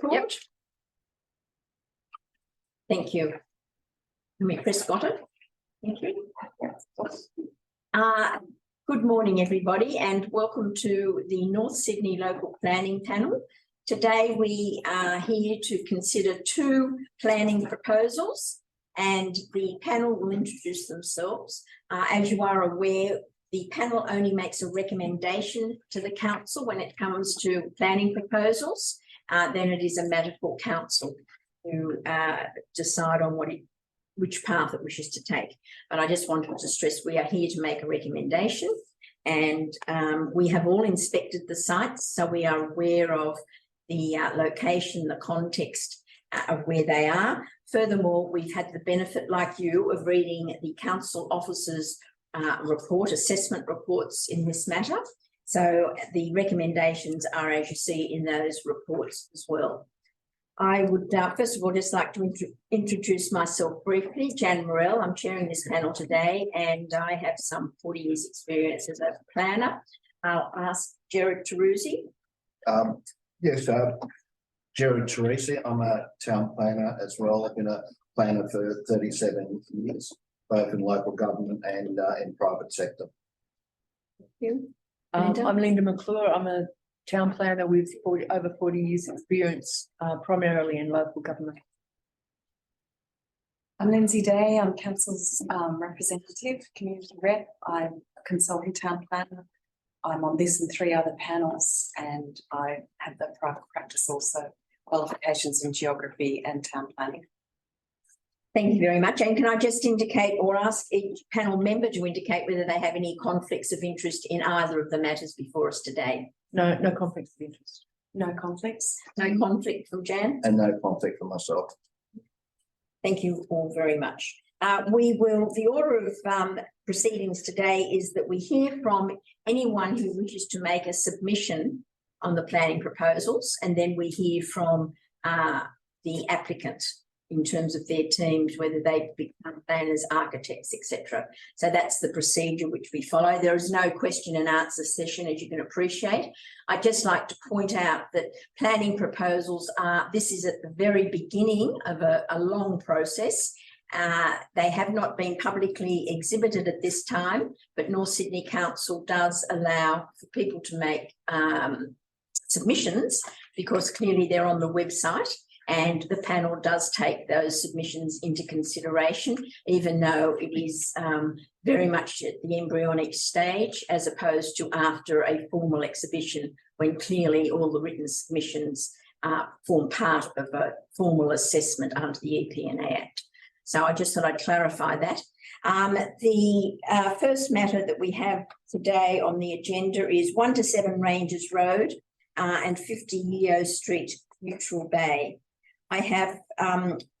record? Yep. Thank you. Can we press got it? Thank you. Good morning, everybody, and welcome to the North Sydney Local Planning Panel. Today we are here to consider two planning proposals, and the panel will introduce themselves. As you are aware, the panel only makes a recommendation to the council when it comes to planning proposals. Then it is a matter for council to decide on which path it wishes to take. But I just wanted to stress we are here to make a recommendation, and we have all inspected the sites, so we are aware of the location, the context of where they are. Furthermore, we've had the benefit, like you, of reading the council officers' assessment reports in this matter. So the recommendations are, as you see, in those reports as well. I would first of all just like to introduce myself briefly. Jan Morell, I'm chairing this panel today, and I have some 40 years experience as a planner. I'll ask Gerard Teruzzi. Yes, Gerard Teruzzi. I'm a town planner as well. I've been a planner for 37 years, both in local government and in private sector. Thank you. I'm Linda McClure. I'm a town planner with over 40 years experience, primarily in local government. I'm Lindsay Day. I'm council's representative, community rep. I'm a consultant town planner. I'm on this and 3 other panels, and I have the private practice also, qualifications in geography and town planning. Thank you very much. And can I just indicate or ask each panel member to indicate whether they have any conflicts of interest in either of the matters before us today? No conflicts of interest. No conflicts. No conflict from Jan? And no conflict for myself. Thank you all very much. The order of proceedings today is that we hear from anyone who wishes to make a submission on the planning proposals, and then we hear from the applicant in terms of their teams, whether they become planners, architects, etc. So that's the procedure which we follow. There is no question and answer session, as you can appreciate. I'd just like to point out that planning proposals this is at the very beginning of a long process. They have not been publicly exhibited at this time, but North Sydney Council does allow for people to make submissions, because clearly they're on the website, and the panel does take those submissions into consideration, even though it is very much at the embryonic stage, as opposed to after a formal exhibition, when clearly all the written submissions form part of a formal assessment under the EPNA Act. So I just thought I'd clarify that. The first matter that we have today on the agenda is 1 to 7 Ranges Road and 50 Yeo Street, Neutral Bay. I have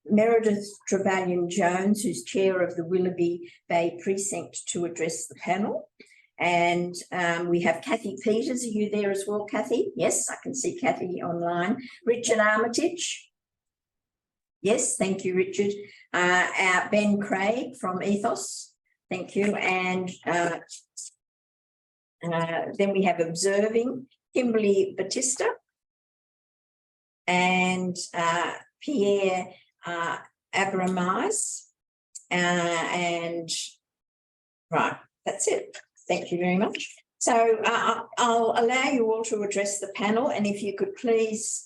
Meredith Trevelyan-Jones, who's chair of the Willoughby Bay Precinct, to address the panel. And we have Kathy Peters. Are you there as well, Kathy? Yes, I can see Kathy online. Richard Armitage. Yes, thank you, Richard. Ben Craig from Ethos. Thank you. And then we have observing Kimberly Batista and Pierre Abramise. And right, that's it. Thank you very much. So I'll allow you all to address the panel, and if you could please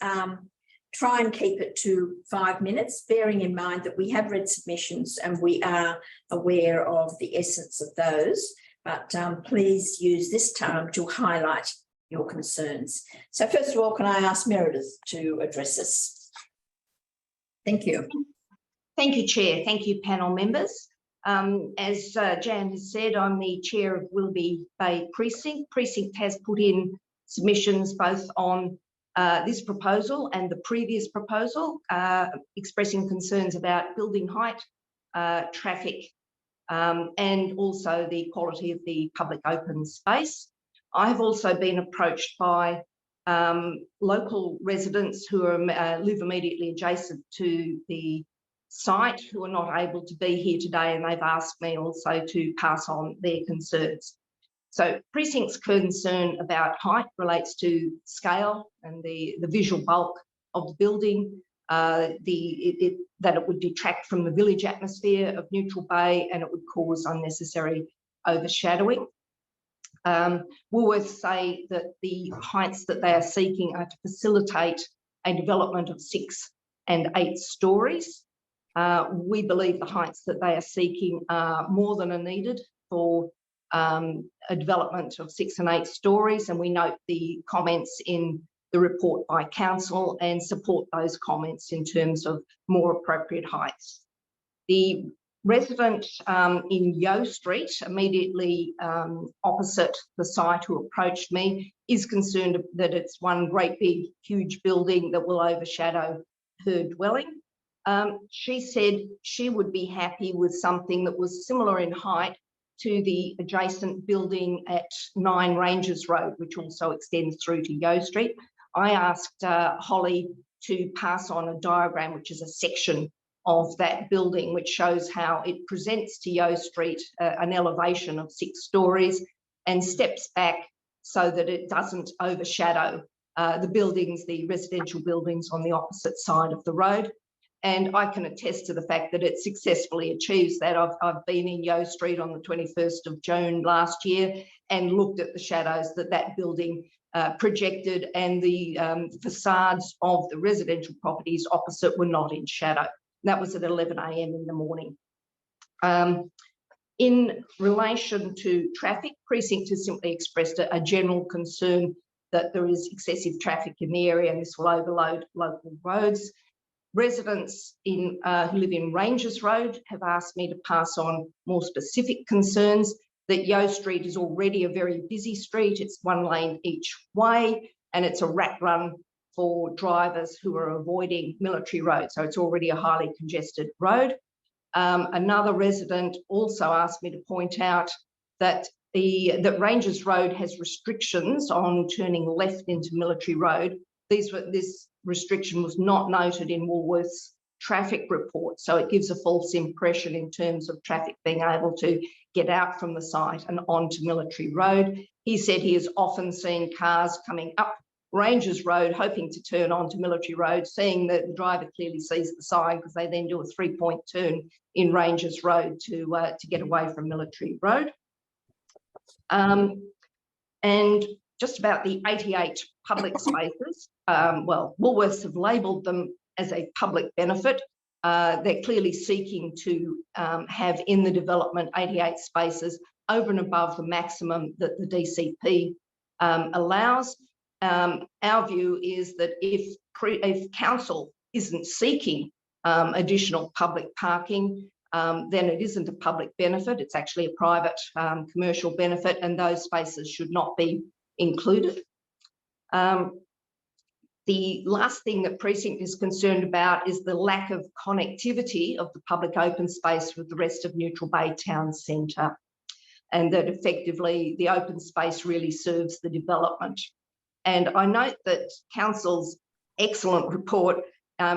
try and keep it to 5 minutes, bearing in mind that we have read submissions and we are aware of the essence of those, but please use this time to highlight your concerns. So first of all, can I ask Meredith to address us? Thank you. Thank you, Chair. Thank you, panel members. As Jan has said, I'm the chair of Willoughby Bay Precinct. Precinct has put in submissions both on this proposal and the previous proposal, expressing concerns about building height, traffic, and also the quality of the public open space. I have also been approached by local residents who are, live immediately adjacent to the site, who are not able to be here today, and they've asked me also to pass on their concerns. So Precinct's concern about height relates to scale and the visual bulk of the building, that it would detract from the village atmosphere of Neutral Bay and it would cause unnecessary overshadowing. Woolworths say that the heights that they are seeking are to facilitate a development of 6 and 8 stories. We believe the heights that they are seeking are more than are needed for a development of 6 and 8 stories, and we note the comments in the report by council and support those comments in terms of more appropriate heights. The resident in Yeo Street, immediately opposite the site, who approached me, is concerned that it's one great big huge building that will overshadow her dwelling. She said she would be happy with something that was similar in height to the adjacent building at 9 Ranges Road, which also extends through to Yeo Street. I asked Holly to pass on a diagram, which is a section of that building, which shows how it presents to Yeo Street an elevation of 6 stories and steps back so that it doesn't overshadow the buildings, the residential buildings on the opposite side of the road. And I can attest to the fact that it successfully achieves that. I've been in Yeo Street on the 21st of June last year and looked at the shadows that building projected, and the facades of the residential properties opposite were not in shadow. That was at 11 a.m. in the morning. In relation to traffic, Precinct has simply expressed a general concern that there is excessive traffic in the area and this will overload local roads. Residents who live in Ranges Road have asked me to pass on more specific concerns, that Yeo Street is already a very busy street. It's 1 lane each way and it's a rat run for drivers who are avoiding Military Road. So it's already a highly congested road. Another resident also asked me to point out that that Ranges Road has restrictions on turning left into Military Road. This restriction was not noted in Woolworths' traffic report, so it gives a false impression in terms of traffic being able to get out from the site and onto Military Road. He said he has often seen cars coming up Ranges Road hoping to turn onto Military Road, seeing that the driver clearly sees the sign, because they then do a 3-point turn in Ranges Road to get away from Military Road. And just about the 88 public spaces, well, Woolworths have labelled them as a public benefit. They're clearly seeking to have in the development 88 spaces over and above the maximum that the DCP allows. Our view is that if council isn't seeking additional public parking, then it isn't a public benefit. It's actually a private commercial benefit, and those spaces should not be included. The last thing that Precinct is concerned about is the lack of connectivity of the public open space with the rest of Neutral Bay Town Centre, and that effectively the open space really serves the development. And I note that Council's excellent report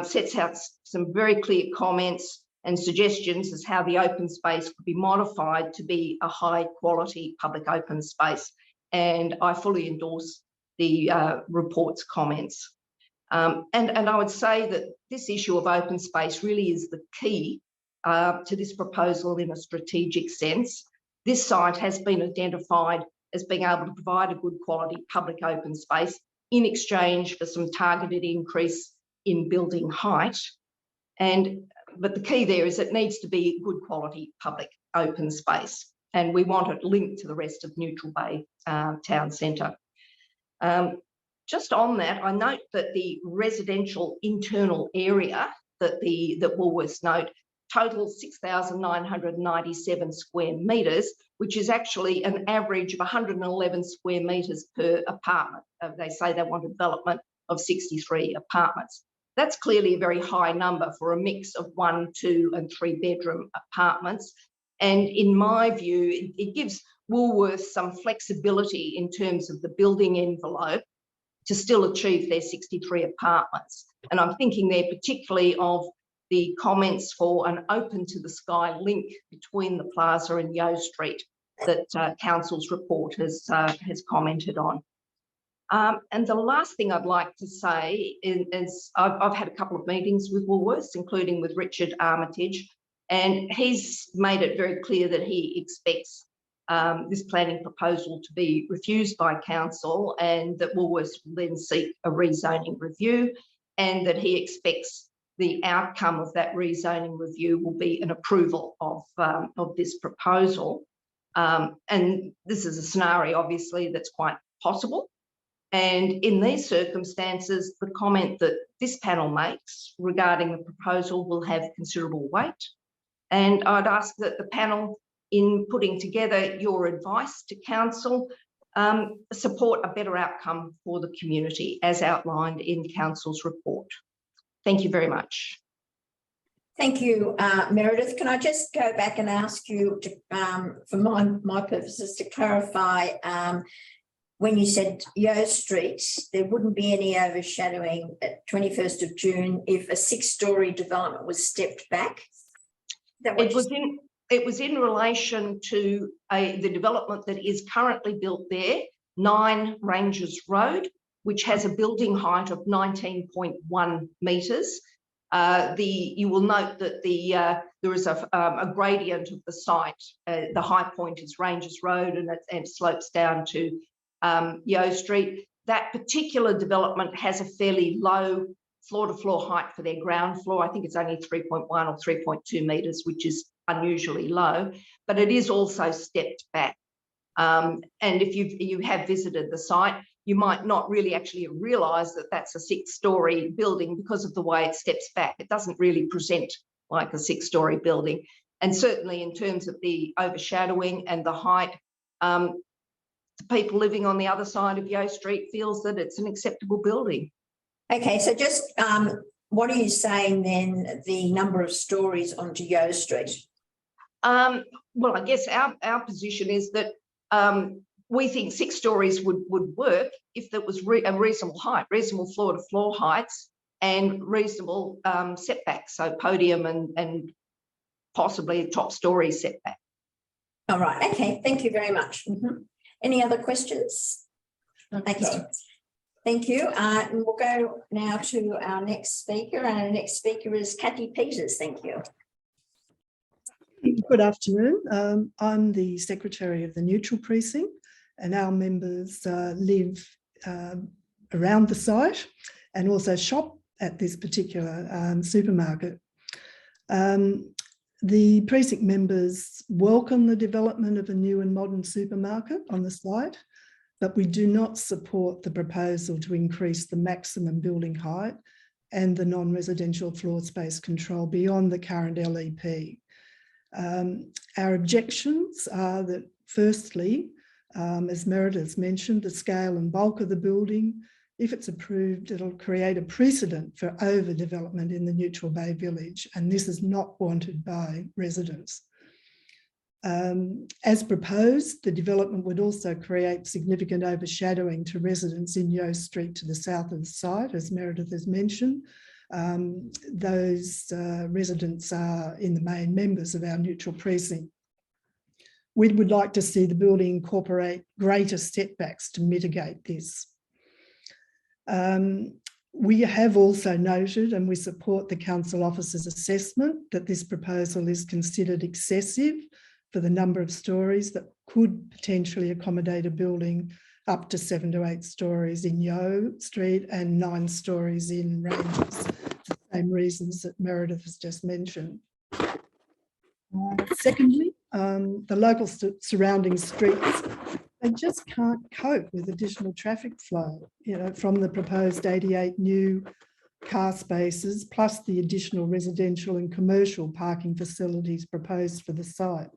sets out some very clear comments and suggestions as how the open space could be modified to be a high quality public open space. And I fully endorse the report's comments. And I would say that this issue of open space really is the key to this proposal in a strategic sense. This site has been identified as being able to provide a good quality public open space in exchange for some targeted increase in building height. But the key there is it needs to be good quality public open space, and we want it linked to the rest of Neutral Bay Town Centre. Just on that, I note that the residential internal area that Woolworths note totals 6,997 square metres, which is actually an average of 111 square metres per apartment. They say they want a development of 63 apartments. That's clearly a very high number for a mix of 1, 2 and 3 bedroom apartments. And in my view, it gives Woolworths some flexibility in terms of the building envelope to still achieve their 63 apartments. And I'm thinking there particularly of the comments for an open to the sky link between the plaza and Yeo Street that Council's report has commented on. And the last thing I'd like to say is I've had a couple of meetings with Woolworths, including with Richard Armitage, and he's made it very clear that he expects this planning proposal to be refused by council, and that Woolworths will then seek a rezoning review, and that he expects the outcome of that rezoning review will be an approval of this proposal. And this is a scenario, obviously, that's quite possible. And in these circumstances, the comment that this panel makes regarding the proposal will have considerable weight. And I'd ask that the panel, in putting together your advice to council, support a better outcome for the community as outlined in council's report. Thank you very much. Thank you, Meredith. Can I just go back and ask you to, for my purposes, to clarify, when you said Yeo Street, there wouldn't be any overshadowing at 21st of June if a 6-storey development was stepped back? It was in relation to the development that is currently built there, 9 Rangers Road, which has a building height of 19.1 metres. You will note that there is a gradient of the site. The high point is Rangers Road, and it slopes down to Yeo Street. That particular development has a fairly low floor-to-floor height for their ground floor. I think it's only 3.1 or 3.2 metres, which is unusually low, but it is also stepped back. And if you have visited the site, you might not really actually realise that that's a 6-storey building because of the way it steps back. It doesn't really present like a 6-storey building. And certainly in terms of the overshadowing and the height, people living on the other side of Yeo Street feels that it's an acceptable building. Okay, so just what are you saying then, the number of stories onto Yeo Street? Well, I guess our position is that we think 6 stories would work if there was a reasonable height, reasonable floor-to-floor heights, and reasonable setbacks, so podium and possibly a top story setback. All right, okay, thank you very much. Any other questions? Okay, thank you. And we'll go now to our next speaker, and our next speaker is Kathy Peters. Thank you. Good afternoon. I'm the Secretary of the Neutral Precinct, and our members live around the site and also shop at this particular supermarket. The precinct members welcome the development of a new and modern supermarket on the site, but we do not support the proposal to increase the maximum building height and the non-residential floor space control beyond the current LEP. Our objections are that, firstly, as Meredith mentioned, the scale and bulk of the building, if it's approved, it'll create a precedent for overdevelopment in the Neutral Bay Village, and this is not wanted by residents. As proposed, the development would also create significant overshadowing to residents in Yeo Street to the south of the site, as Meredith has mentioned. Those residents are in the main members of our Neutral Precinct. We would like to see the building incorporate greater setbacks to mitigate this. We have also noted, and we support the council officer's assessment, that this proposal is considered excessive for the number of stories that could potentially accommodate a building up to 7 to 8 stories in Yeo Street and 9 stories in Rangers, for the same reasons that Meredith has just mentioned. Secondly, the local surrounding streets, they just can't cope with additional traffic flow, from the proposed 88 new car spaces, plus the additional residential and commercial parking facilities proposed for the site.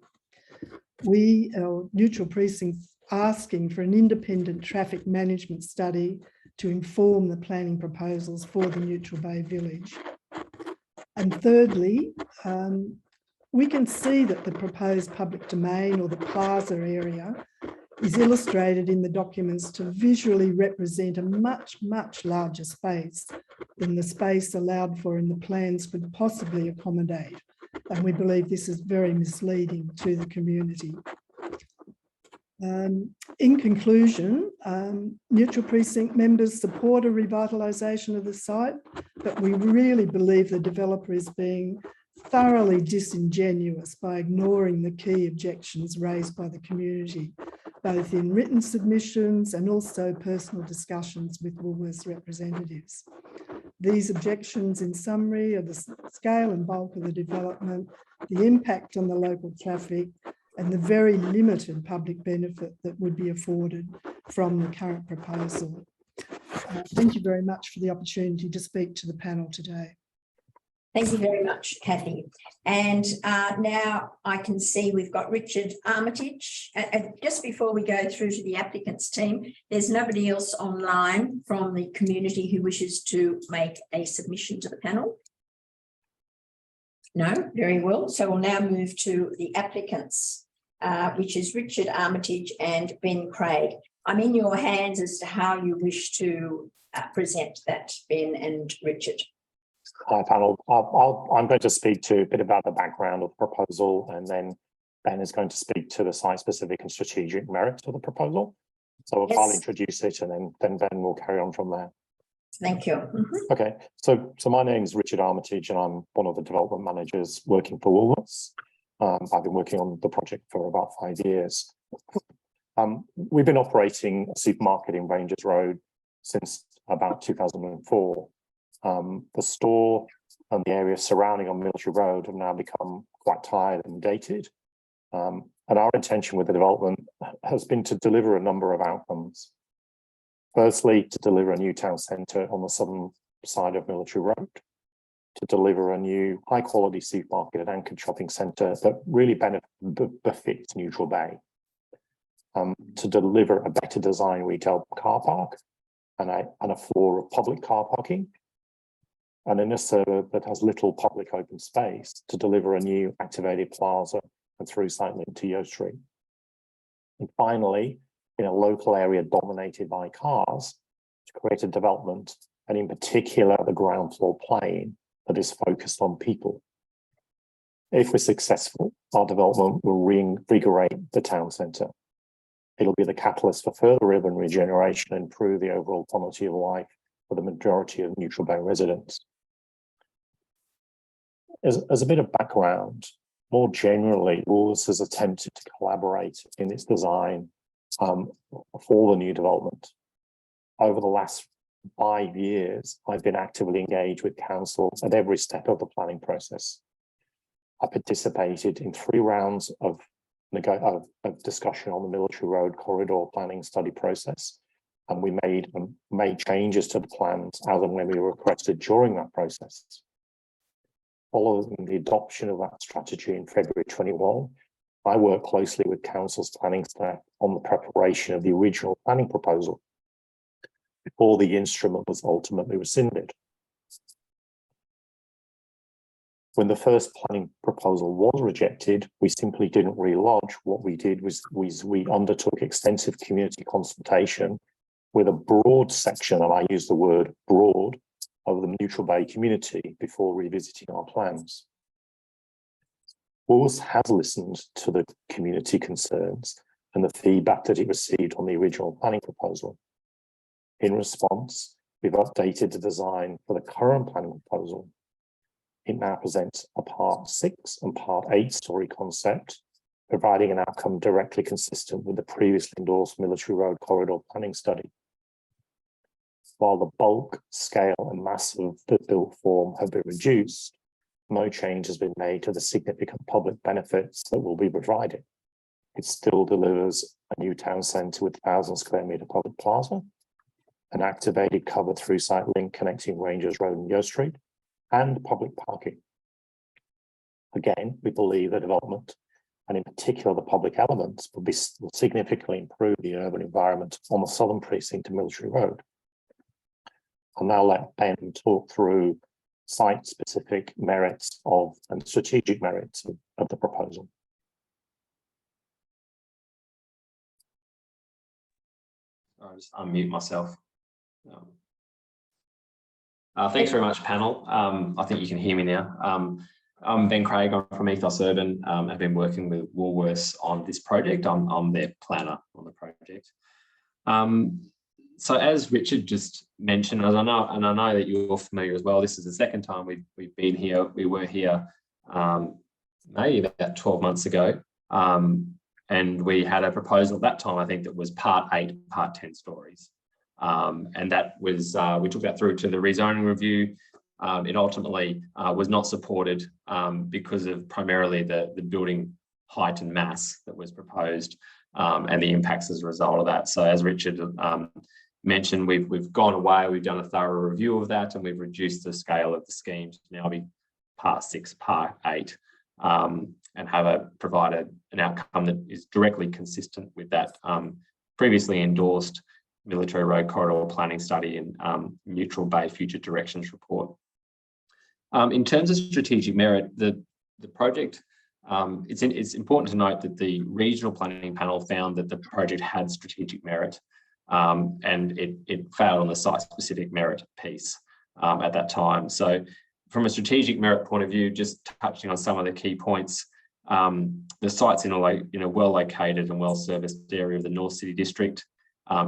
We, our Neutral Precinct, asking for an independent traffic management study to inform the planning proposals for the Neutral Bay Village. And thirdly, we can see that the proposed public domain, or the plaza area, is illustrated in the documents to visually represent a much, much larger space than the space allowed for in the plans could possibly accommodate. And we believe this is very misleading to the community. In conclusion, neutral precinct members support a revitalisation of the site, but we really believe the developer is being thoroughly disingenuous by ignoring the key objections raised by the community, both in written submissions and also personal discussions with Woolworths representatives. These objections, in summary, are the scale and bulk of the development, the impact on the local traffic, and the very limited public benefit that would be afforded from the current proposal. Thank you very much for the opportunity to speak to the panel today. Thank you very much, Kathy. And now I can see we've got Richard Armitage. Just before we go through to the applicants team, there's nobody else online from the community who wishes to make a submission to the panel. No, very well. So we'll now move to the applicants, which is Richard Armitage and Ben Craig. I'm in your hands as to how you wish to present that, Ben and Richard. Hi, panel. I'm going to speak to a bit about the background of the proposal, and then Ben is going to speak to the site-specific and strategic merits of the proposal. So Yes. I'll introduce it, and then Ben will carry on from there. Thank you. Okay, so my name is Richard Armitage, and I'm one of the development managers working for Woolworths. I've been working on the project for about 5 years. We've been operating a supermarket in Rangers Road since about 2004. The store and the area surrounding on Military Road have now become quite tired and dated. And our intention with the development has been to deliver a number of outcomes. Firstly, to deliver a new town centre on the southern side of Military Road, to deliver a new high-quality supermarket and anchored shopping centre that really befits Neutral Bay, to deliver a better design retail car park and a floor of public car parking, and in a suburb that has little public open space, to deliver a new activated plaza and through site link to Yo Street. And finally, in a local area dominated by cars, to create a development, and in particular the ground floor plane that is focused on people. If we're successful, our development will reinvigorate the town centre. It'll be the catalyst for further urban regeneration and improve the overall quality of life for the majority of Neutral Bay residents. As a bit of background, more generally, Woolworths has attempted to collaborate in its design for the new development. Over the last 5 years, I've been actively engaged with council at every step of the planning process. I participated in 3 rounds of discussion on the Military Road corridor planning study process, and we made changes to the plans as and when we were requested during that process. Following the adoption of that strategy in February 21, I worked closely with council's planning staff on the preparation of the original planning proposal before the instrument was ultimately rescinded. When the first planning proposal was rejected, we simply didn't relodge. What we did was we undertook extensive community consultation with a broad section, and I use the word broad, of the Neutral Bay community before revisiting our plans. Woolworths has listened to the community concerns and the feedback that it received on the original planning proposal. In response, we've updated the design for the current planning proposal. It now presents a Part 6 and Part 8 story concept, providing an outcome directly consistent with the previously endorsed Military Road corridor planning study. While the bulk, scale and mass of the built form have been reduced, no change has been made to the significant public benefits that will be provided. It still delivers a new town centre with 1,000 square metre public plaza, an activated covered through site link connecting Rangers Road and Yo Street, and public parking. Again, we believe the development, and in particular the public elements, will significantly improve the urban environment on the southern precinct of Military Road. I'll now let Ben talk through site-specific merits and strategic merits of the proposal. I'll just unmute myself. Thanks very much, panel. I think you can hear me now. I'm Ben Craig. I'm from Ethos Urban. I've been working with Woolworths on this project. I'm their planner on the project. So as Richard just mentioned, and I know that you're familiar as well, this is the second time we've been here. We were here maybe about 12 months ago, and we had a proposal at that time, I think, that was part 8, part 10 stories. And that was, we took that through to the rezoning review. It ultimately was not supported because of primarily the building height and mass that was proposed and the impacts as a result of that. So as Richard mentioned, we've gone away, we've done a thorough review of that, and we've reduced the scale of the scheme to now be part 6, part 8, and have provided an outcome that is directly consistent with that previously endorsed Military Road Corridor Planning Study and Neutral Bay Future Directions Report. In terms of strategic merit, the project, it's important to note that the regional planning panel found that the project had strategic merit, and it failed on the site-specific merit piece at that time. So from a strategic merit point of view, just touching on some of the key points, the site's in a well-located and well-serviced area of the North City District.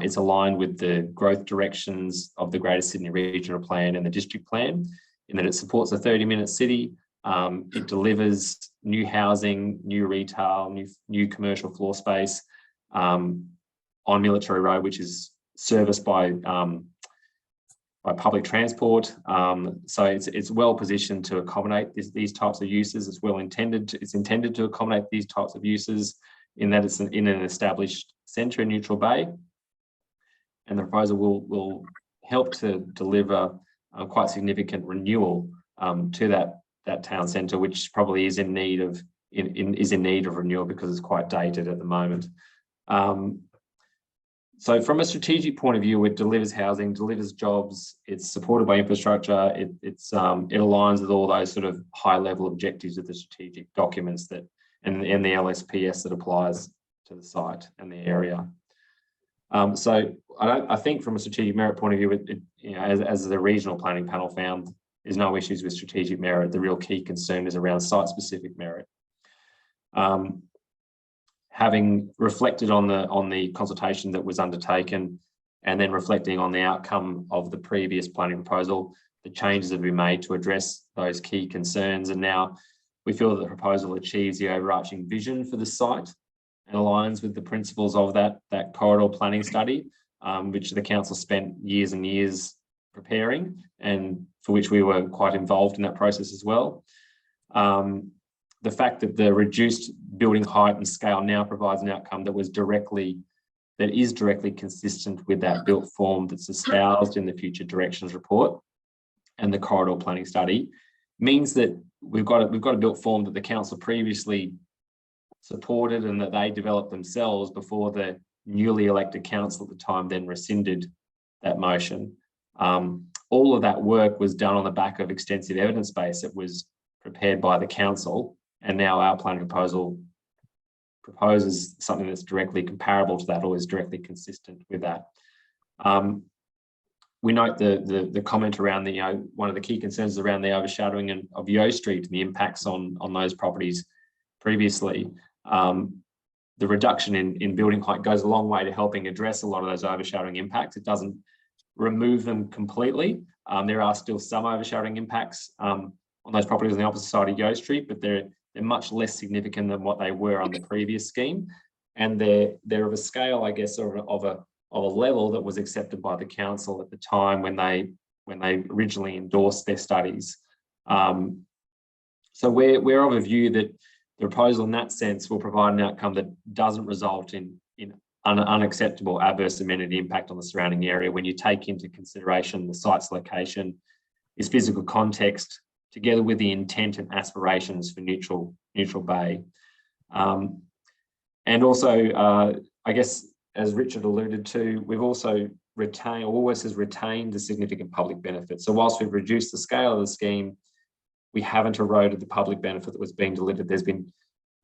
It's aligned with the growth directions of the Greater Sydney Regional Plan and the District Plan, in that it supports a 30-minute city. It delivers new housing, new retail, new commercial floor space on Military Road, which is serviced by public transport. So it's well positioned to accommodate these types of uses. It's intended to accommodate these types of uses, in that it's in an established centre in Neutral Bay. And the proposal will help to deliver quite significant renewal to that town centre, which probably is in need of renewal because it's quite dated at the moment. So from a strategic point of view, it delivers housing, delivers jobs, it's supported by infrastructure, it aligns with all those sort of high-level objectives of the strategic documents and the LSPS that applies to the site and the area. So I think from a strategic merit point of view, as the regional planning panel found, there's no issues with strategic merit. The real key concern is around site-specific merit. Having reflected on the consultation that was undertaken, and then reflecting on the outcome of the previous planning proposal, the changes have been made to address those key concerns, and now we feel that the proposal achieves the overarching vision for the site and aligns with the principles of that corridor planning study, which the council spent years and years preparing, and for which we were quite involved in that process as well. The fact that the reduced building height and scale now provides an outcome that is directly consistent with that built form that's espoused in the Future Directions Report and the corridor planning study, means that we've got a built form that the council previously supported and that they developed themselves before the newly elected council at the time then rescinded that motion. All of that work was done on the back of extensive evidence base that was prepared by the council, and now our planning proposal proposes something that's directly comparable to that, or is directly consistent with that. We note the comment around one of the key concerns around the overshadowing of Yeo Street and the impacts on those properties previously. The reduction in building height goes a long way to helping address a lot of those overshadowing impacts. It doesn't remove them completely. There are still some overshadowing impacts on those properties on the opposite side of Yeo Street, but they're much less significant than what they were on the previous scheme, and they're of a scale, I guess, of a level that was accepted by the council at the time when they originally endorsed their studies. So we're of a view that the proposal in that sense will provide an outcome that doesn't result in unacceptable adverse amenity impact on the surrounding area when you take into consideration the site's location, its physical context, together with the intent and aspirations for Neutral Bay. And also, I guess, as Richard alluded to, we've also Woolworths has retained a significant public benefit. So whilst we've reduced the scale of the scheme, we haven't eroded the public benefit that was being delivered. There's been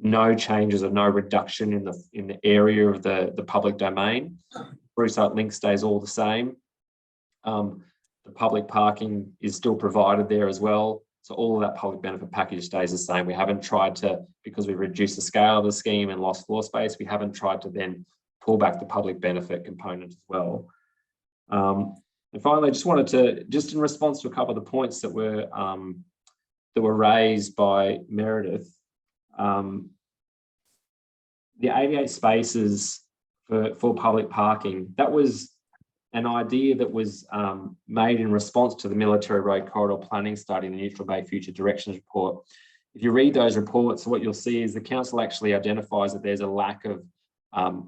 no changes or no reduction in the area of the public domain. Bruce Link stays all the same. The public parking is still provided there as well. So all of that public benefit package stays the same. We haven't tried to, because we've reduced the scale of the scheme and lost floor space, we haven't tried to then pull back the public benefit component as well. And finally, I just wanted to, just in response to a couple of the points that were raised by Meredith, the 88 spaces for public parking, that was an idea that was made in response to the Military Road Corridor Planning Study and the Neutral Bay Future Directions Report. If you read those reports, what you'll see is the council actually identifies that there's a lack of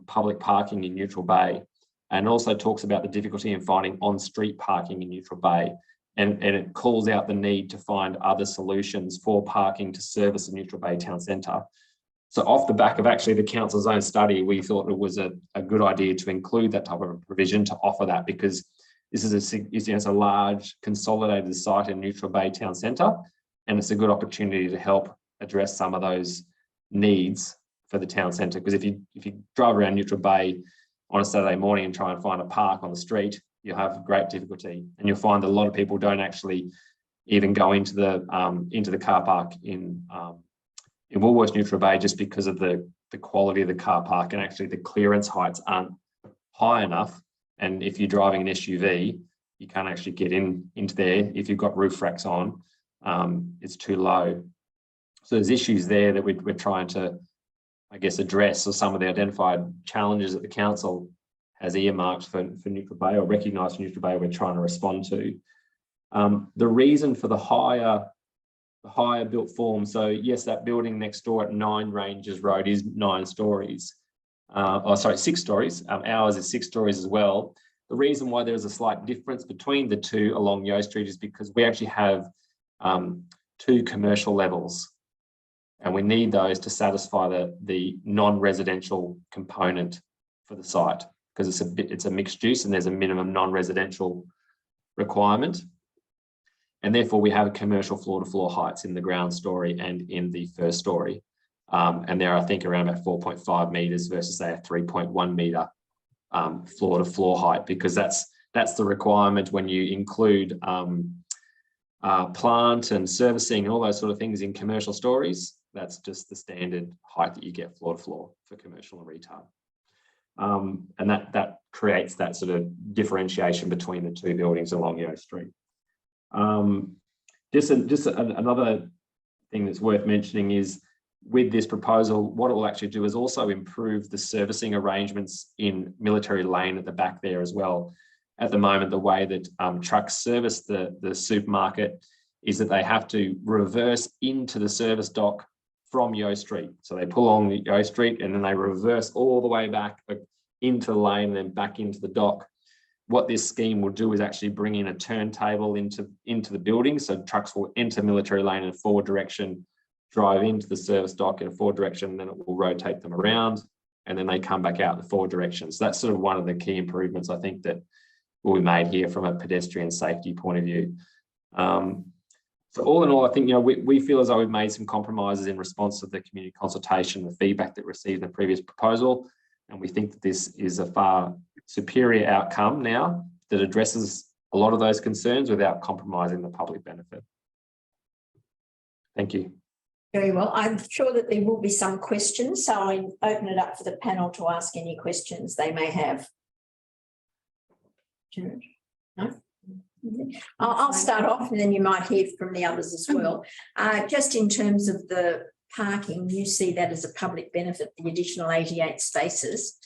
public parking in Neutral Bay, and also talks about the difficulty in finding on-street parking in Neutral Bay. And it calls out the need to find other solutions for parking to service the Neutral Bay Town Centre. So off the back of actually the council's own study, we thought it was a good idea to include that type of provision to offer that, because this is it's a large consolidated site in Neutral Bay Town Centre, and it's a good opportunity to help address some of those needs for the town centre. Because if you drive around Neutral Bay on a Saturday morning and try and find a park on the street, you'll have great difficulty, and you'll find that a lot of people don't actually even go into the car park in Woolworths Neutral Bay, just because of the quality of the car park, and actually the clearance heights aren't high enough. And if you're driving an SUV, you can't actually get into there. If you've got roof racks on, it's too low. So there's issues there that we're trying to, I guess, address, or some of the identified challenges that the council has earmarked for Neutral Bay, or recognised for Neutral Bay, we're trying to respond to. The reason for the higher built form, so yes, that building next door at 9 Ranges Road is 9 stories. 6 stories. Ours is 6 stories as well. The reason why there is a slight difference between the two along Yo Street is because we actually have 2 commercial levels, and we need those to satisfy the non-residential component for the site, because it's a mixed use and there's a minimum non-residential requirement. And therefore we have commercial floor-to-floor heights in the ground story and in the first story. And they're, I think, around about 4.5 metres versus, say, a 3.1 metre floor-to-floor height, because that's the requirement when you include plant and servicing and all those sort of things in commercial stories. That's just the standard height that you get floor-to-floor for commercial and retail. And that creates that sort of differentiation between the 2 buildings along Yo Street. Just another thing that's worth mentioning is, with this proposal, what it will actually do is also improve the servicing arrangements in Military Lane at the back there as well. At the moment, the way that trucks service the supermarket is that they have to reverse into the service dock from Yo Street. So they pull on the Yo Street and then they reverse all the way back into the lane and then back into the dock. What this scheme will do is actually bring in a turntable into the building. So trucks will enter Military Lane in a forward direction, drive into the service dock in a forward direction, and then it will rotate them around, and then they come back out the forward direction. So that's sort of one of the key improvements, I think, that will be made here from a pedestrian safety point of view. So all in all, I think, you know, we feel as though we've made some compromises in response to the community consultation, the feedback that received in the previous proposal. And we think that this is a far superior outcome now that addresses a lot of those concerns without compromising the public benefit. Thank you. Very well. I'm sure that there will be some questions, so I'll open it up for the panel to ask any questions they may have. No? I'll start off, and then you might hear from the others as well. Just in terms of the parking, you see that as a public benefit, the additional 88 spaces.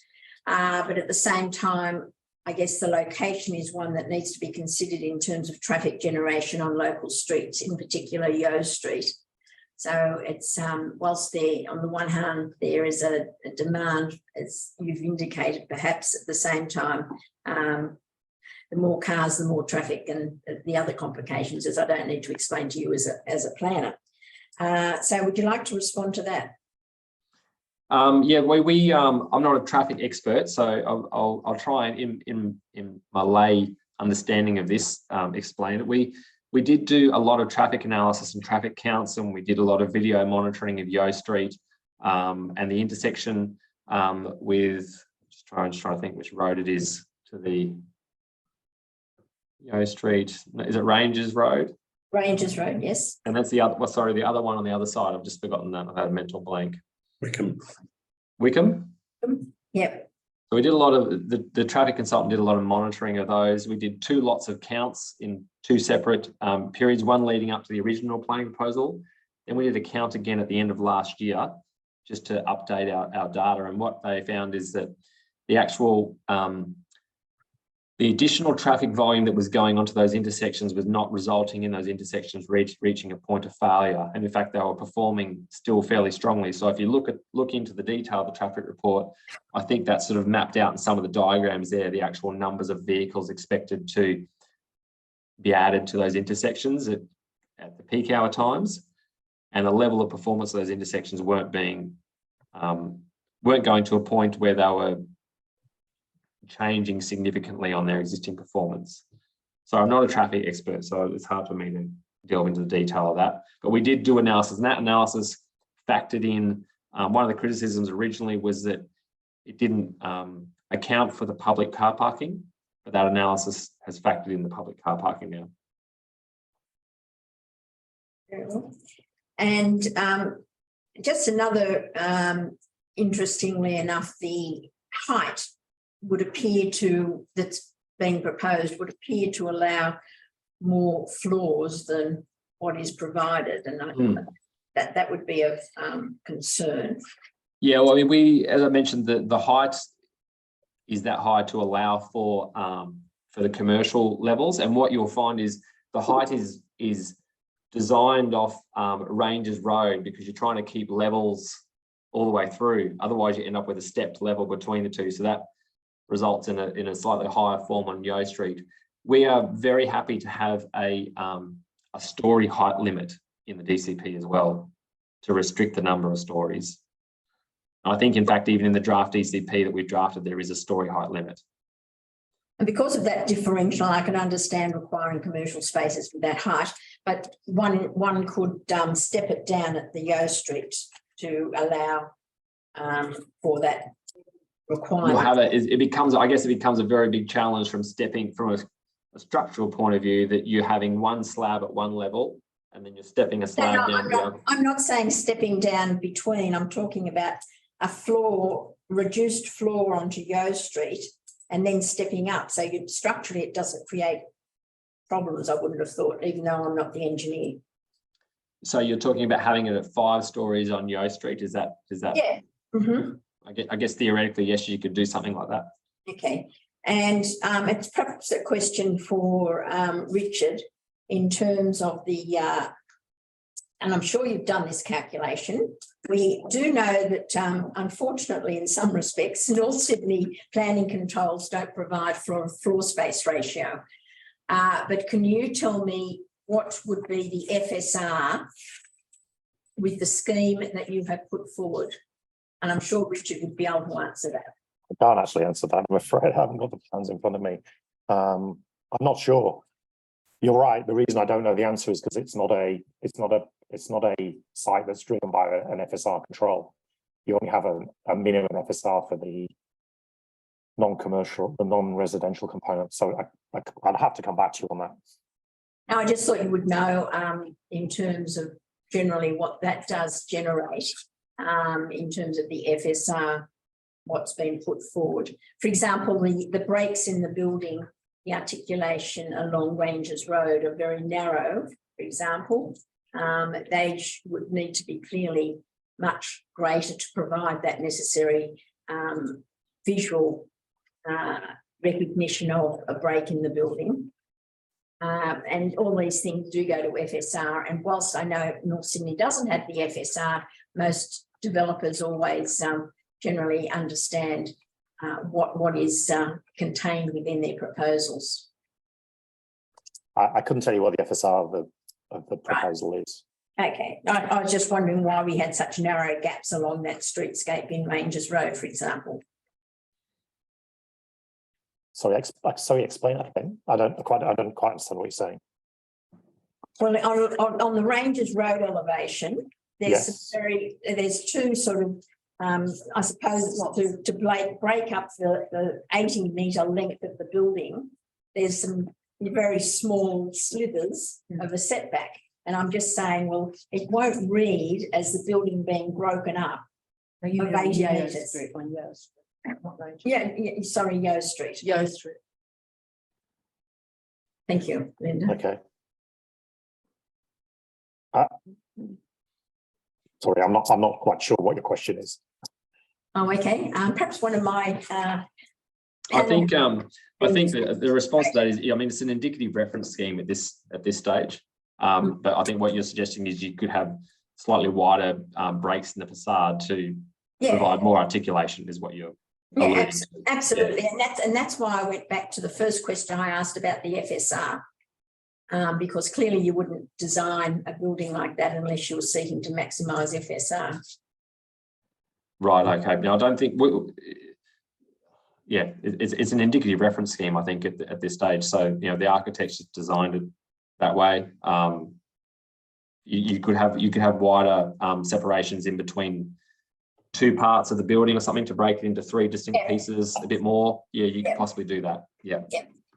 But at the same time, I guess the location is one that needs to be considered in terms of traffic generation on local streets, in particular Yo Street. So it's whilst there, on the one hand, there is a demand, as you've indicated, perhaps at the same time, the more cars, the more traffic, and the other complications, as I don't need to explain to you as a planner. So would you like to respond to that? Yeah, I'm not a traffic expert, so I'll try and in my lay understanding of this explain it. We did do a lot of traffic analysis and traffic counts, and we did a lot of video monitoring of Yo Street and the intersection with, just trying to think which road it is to the Yo Street. Is it Ranges Road? Rangers Road, yes. And that's the other, well, sorry, the other one on the other side. I've just forgotten that. I've had a mental blank. Wickham. Yep. So we did a lot of, the traffic consultant did a lot of monitoring of those. We did 2 lots of counts in 2 separate periods, one leading up to the original planning proposal. Then we did a count again at the end of last year, just to update our data. And what they found is that the actual, the additional traffic volume that was going onto those intersections was not resulting in those intersections reaching a point of failure. And in fact, they were performing still fairly strongly. So if you look into the detail of the traffic report, I think that's sort of mapped out in some of the diagrams there, the actual numbers of vehicles expected to be added to those intersections at the peak hour times. And the level of performance of those intersections weren't going to a point where they were changing significantly on their existing performance. So I'm not a traffic expert, so it's hard for me to delve into the detail of that. But we did do analysis, and that analysis factored in, one of the criticisms originally was that it didn't account for the public car parking, but that analysis has factored in the public car parking now. And just another, interestingly enough, the height would appear to, that's being proposed, would appear to allow more floors than what is provided. And that would be of concern. Yeah, well, I mean, as I mentioned, the height is that high to allow for the commercial levels. And what you'll find is the height is designed off Rangers Road, because you're trying to keep levels all the way through. Otherwise, you end up with a stepped level between the two. So that results in a slightly higher form on Yeo Street. We are very happy to have a story height limit in the DCP as well, to restrict the number of stories. I think, in fact, even in the draft DCP that we've drafted, there is a story height limit. And because of that differential, I can understand requiring commercial spaces with that height, but one could step it down at the Yeo Street to allow for that requirement. You'll have it becomes, I guess it becomes a very big challenge from stepping from a structural point of view, that you're having one slab at one level and then you're stepping a slab down. I'm not saying stepping down between, I'm talking about a floor, reduced floor onto Yeo Street and then stepping up. So structurally it doesn't create problems, I wouldn't have thought, even though I'm not the engineer. So you're talking about having it at 5 stories on Yeo Street, is that? Yeah. Mm-hmm. I guess theoretically, yes, you could do something like that. Okay. And it's perhaps a question for Richard in terms of the, and I'm sure you've done this calculation. We do know that unfortunately, in some respects, North Sydney planning controls don't provide for a floor space ratio. But can you tell me what would be the FSR with the scheme that you have put forward? And I'm sure Richard would be able to answer that. I can't actually answer that, I'm afraid. I haven't got the plans in front of me. I'm not sure. You're right. The reason I don't know the answer is because it's not a site that's driven by an FSR control. You only have a minimum FSR for the non-commercial, the non-residential component. So I'd have to come back to you on that. Now, I just thought you would know in terms of generally what that does generate in terms of the FSR, what's been put forward. For example, the breaks in the building, the articulation along Rangers Road are very narrow, for example. They would need to be clearly much greater to provide that necessary visual recognition of a break in the building. And all these things do go to FSR. And whilst I know North Sydney doesn't have the FSR, most developers always generally understand what is contained within their proposals. I couldn't tell you what the FSR of the proposal is. Okay, I was just wondering why we had such narrow gaps along that streetscape in Rangers Road, for example. Sorry, explain that again. I don't quite understand what you're saying. Well, on the Rangers Road elevation, there's there's two sort of I suppose to break up the 80-metre length of the building. There's some very small slithers of a setback. And I'm just saying, well, it won't read as the building being broken up. Now, you Of mean on 80 Yeo metres. Street, on Yeo Street, not Range. Yeah, sorry, Yeo Street. Yeo Street. Thank you, Linda. Okay. Sorry, I'm not quite sure what your question is. Oh, okay. Perhaps one of my I think the response to that is, I mean, it's an indicative reference scheme at this stage. But I think what you're suggesting is you could have slightly wider breaks in the facade to provide more articulation, is what you're alluding to. Absolutely. Yeah. And that's why I went back to the first question I asked about the FSR. Because clearly you wouldn't design a building like that unless you were seeking to maximise FSR. Right. Okay. Now I don't think it's an indicative reference scheme, I think, at this stage. So, you know, the architects designed it that way. You could have wider separations in between two parts of the building or something to break it into three distinct pieces a bit more. Yeah, you could possibly do that. Yeah.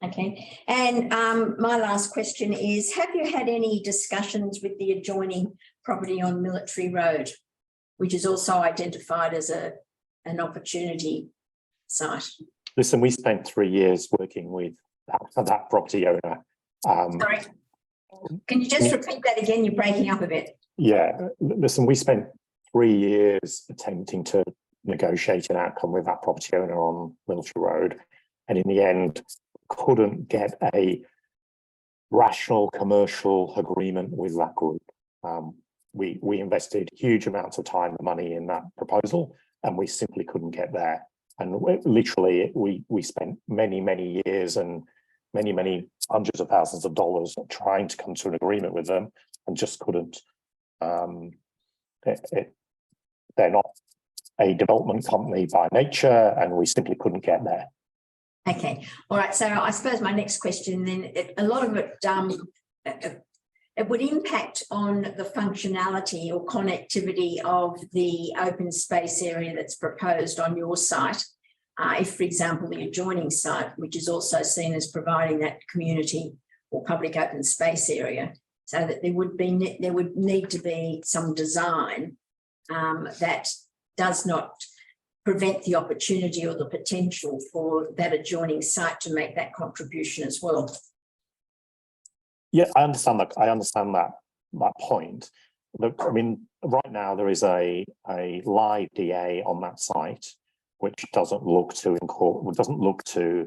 Okay. And my last question is, have you had any discussions with the adjoining property on Military Road, which is also identified as an opportunity site? Listen, we spent 3 years working with that property owner. Sorry, can you just repeat that again? You're breaking up a bit. Yeah, listen, we spent 3 years attempting to negotiate an outcome with that property owner on Military Road, and in the end couldn't get a rational commercial agreement with that group. We invested huge amounts of time and money in that proposal, and we simply couldn't get there. And literally, we spent many years and many hundreds of thousands of dollars trying to come to an agreement with them, and just couldn't. They're not a development company by nature, and we simply couldn't get there. Okay, all right. So I suppose my next question then, a lot of it, it would impact on the functionality or connectivity of the open space area that's proposed on your site. If, for example, the adjoining site, which is also seen as providing that community or public open space area, so that there would need to be some design that does not prevent the opportunity or the potential for that adjoining site to make that contribution as well. Yeah, I understand that. I understand that point. Look, I mean, right now there is a live DA on that site, which doesn't look to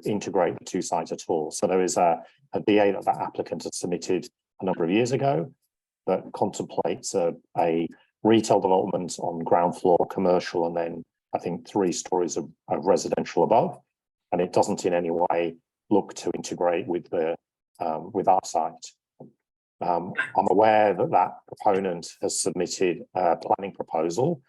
integrate the two sites at all. So there is a DA that applicant had submitted a number of years ago that contemplates a retail development on ground floor, commercial, and then I think 3 stories of residential above, and it doesn't in any way look to integrate with our site. I'm aware that proponent has submitted a planning proposal,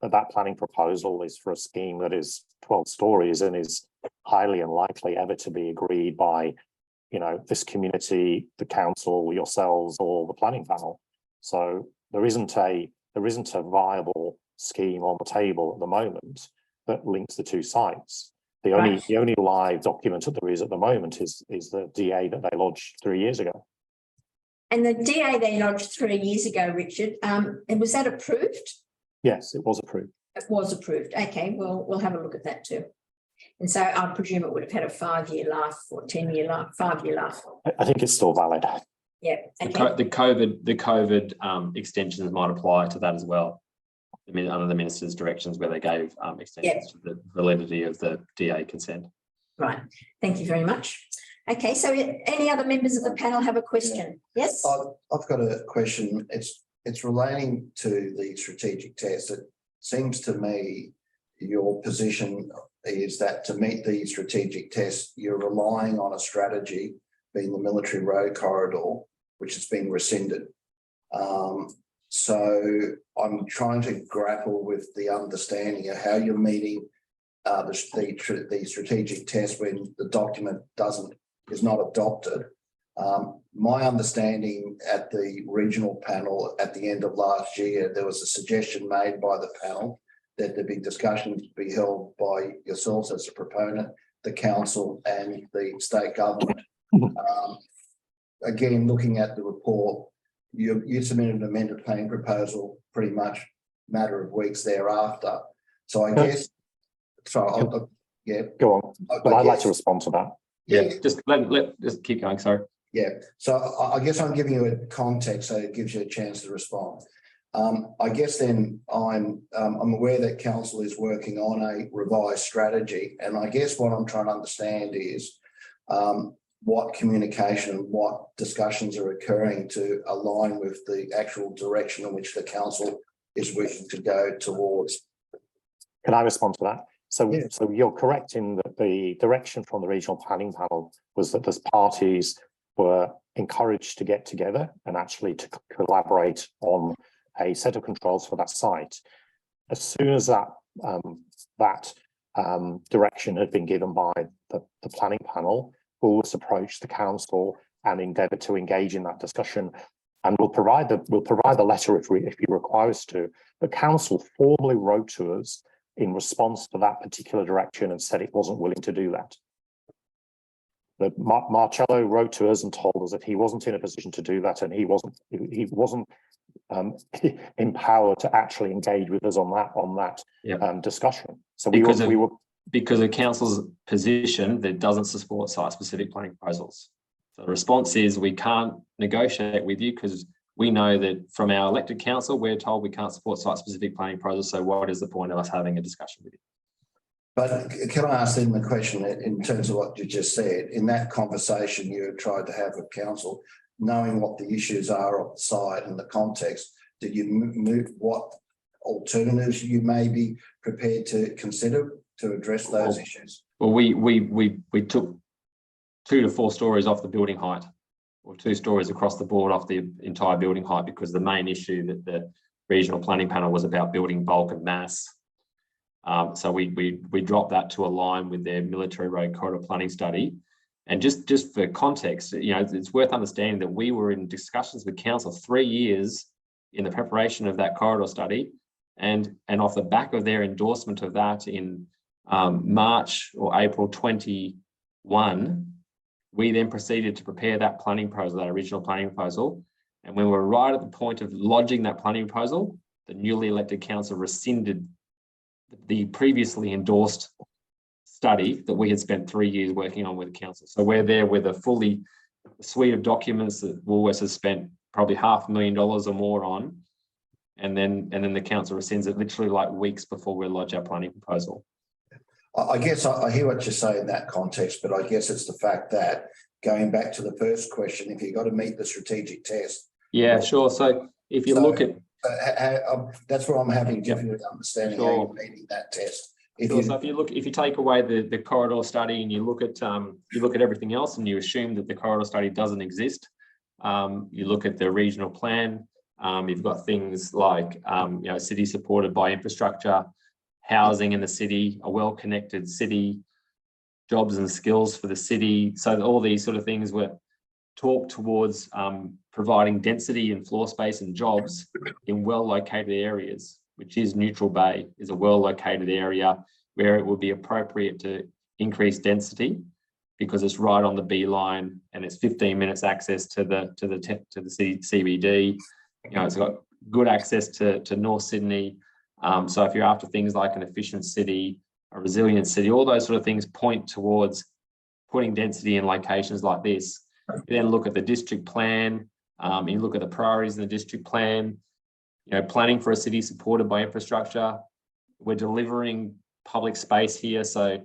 but that planning proposal is for a scheme that is 12 stories and is highly unlikely ever to be agreed by, you know, this community, the council, yourselves, or the planning panel. So there isn't a viable scheme on the table at the moment that links the two sites. The only live document that there is at the moment is the DA that they lodged 3 years ago. And the DA they lodged 3 years ago, Richard, and was that approved? Yes, it was approved. It was approved. Okay, well, we'll have a look at that too. And so I presume it would have had a 5-year life or 10-year life, 5-year life. I think it's still valid. Yeah. Okay. The COVID extensions might apply to that as well. I mean, under the minister's directions where they gave extensions to the validity of the DA consent. Right. Thank you very much. Okay, so any other members of the panel have a question? Yes? I've got a question. It's relating to the strategic test. It seems to me your position is that to meet the strategic test, you're relying on a strategy, being the Military Road corridor, which has been rescinded. So I'm trying to grapple with the understanding of how you're meeting the strategic test when the document is not adopted. My understanding at the regional panel at the end of last year, there was a suggestion made by the panel that there be discussions be held by yourselves as a proponent, the council and the state government Again, looking at the report, you submitted an amended planning proposal pretty much matter of weeks thereafter. So I guess, yeah. Go on, but I'd like to respond to that. Yeah, just just keep going, sorry. Yeah, so I guess I'm giving you a context so it gives you a chance to respond. I guess then I'm aware that council is working on a revised strategy, and I guess what I'm trying to understand is what communication and what discussions are occurring to align with the actual direction in which the council is wishing to go towards. Can I respond to that? So, Yeah. so you're correct in that the direction from the regional planning panel was that the parties were encouraged to get together and actually to collaborate on a set of controls for that site. As soon as that direction had been given by the planning panel, Woolworths approached the council and endeavoured to engage in that discussion. And we'll provide the letter if you require us to. The council formally wrote to us in response to that particular direction and said it wasn't willing to do that. Marcello wrote to us and told us that he wasn't in a position to do that, and he wasn't empowered to actually engage with us on that discussion. So because of council's position that doesn't support site-specific planning proposals. So the response is we can't negotiate with you because we know that from our elected council, we're told we can't support site-specific planning proposals. So what is the point of us having a discussion with you? But can I ask then the question in terms of what you just said, in that conversation you tried to have with council, knowing what the issues are of the site and the context, did you move what alternatives you may be prepared to consider to address those issues? Well, we took 2 to 4 stories off the building height, or 2 stories across the board off the entire building height, because the main issue that the regional planning panel was about building bulk and mass. So we dropped that to align with their military road corridor planning study. And just for context, it's worth understanding that we were in discussions with council 3 years in the preparation of that corridor study, and off the back of their endorsement of that in March or April 21, we then proceeded to prepare that planning proposal, that original planning proposal. And when we were right at the point of lodging that planning proposal, the newly elected council rescinded the previously endorsed study that we had spent 3 years working on with the council. So we're there with a suite of documents that Woolworths has spent probably $500,000 or more on. And then the council rescinds it literally like weeks before we lodge our planning proposal. I guess I hear what you say in that context, but I guess it's the fact that going back to the first question, if you've got to meet the strategic test. Yeah, sure. So if you look at... that's where I'm having difficulty understanding how you're meeting that test. So if you take away the corridor study and you look at everything else and you assume that the corridor study doesn't exist, you look at the regional plan, you've got things like city supported by infrastructure, housing in the city, a well-connected city, jobs and skills for the city. So all these sort of things were talked towards providing density and floor space and jobs in well-located areas, which is Neutral Bay, is a well-located area where it would be appropriate to increase density because it's right on the B line and it's 15 minutes access to the CBD. It's got good access to North Sydney. So if you're after things like an efficient city, a resilient city, all those sort of things point towards putting density in locations like this. You then look at the district plan, you look at the priorities in the district plan, planning for a city supported by infrastructure. We're delivering public space here, so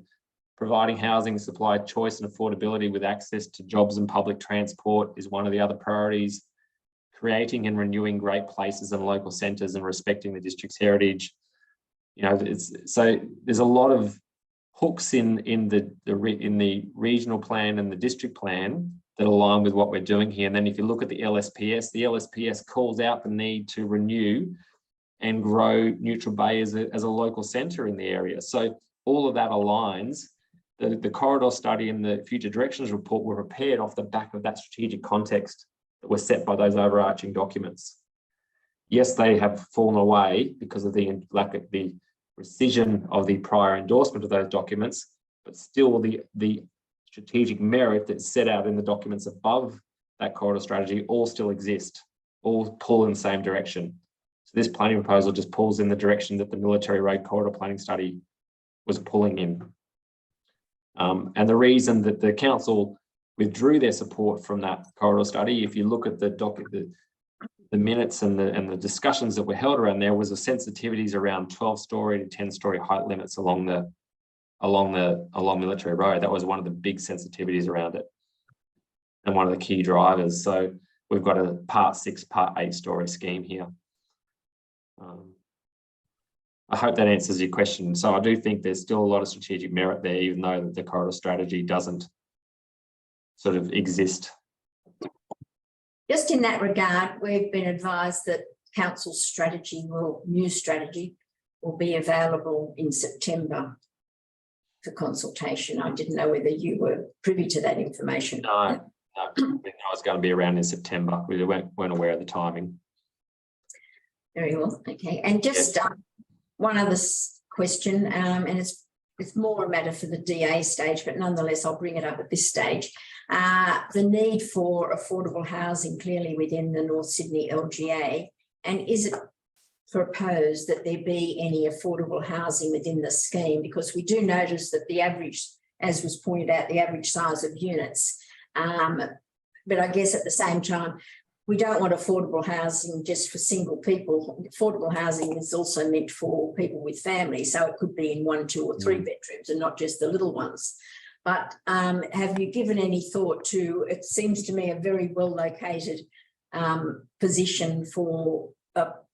providing housing supply, choice and affordability with access to jobs and public transport is one of the other priorities. Creating and renewing great places and local centres and respecting the district's heritage. So there's a lot of hooks in the regional plan and the district plan that align with what we're doing here. And then if you look at the LSPS calls out the need to renew and grow Neutral Bay as a local centre in the area. So all of that aligns. The corridor study and the future directions report were prepared off the back of that strategic context that were set by those overarching documents. Yes, they have fallen away because of the lack of the rescission of the prior endorsement of those documents, but still the strategic merit that's set out in the documents above that corridor strategy all still exist, all pull in the same direction. So this planning proposal just pulls in the direction that the military road corridor planning study was pulling in. And the reason that the council withdrew their support from that corridor study, if you look at the minutes and the discussions that were held around there, was the sensitivities around 12-story to 10-story height limits along military road. That was one of the big sensitivities around it, and one of the key drivers. So we've got a part 6, part 8-story scheme here. I hope that answers your question. So I do think there's still a lot of strategic merit there, even though the corridor strategy doesn't sort of exist. Just in that regard, we've been advised that council's new strategy will be available in September for consultation. I didn't know whether you were privy to that information. No, I didn't know it was going to be around in September. We weren't aware of the timing. Very well, okay. And just one other question, and it's more a matter for the DA stage, but nonetheless, I'll bring it up at this stage. The need for affordable housing clearly within the North Sydney LGA, and is it proposed that there be any affordable housing within the scheme? Because we do notice that the average, as was pointed out, the average size of units, but I guess at the same time, we don't want affordable housing just for single people. Affordable housing is also meant for people with families, so it could be in 1, 2 or 3 bedrooms and not just the little ones. But have you given any thought to, it seems to me, a very well located position for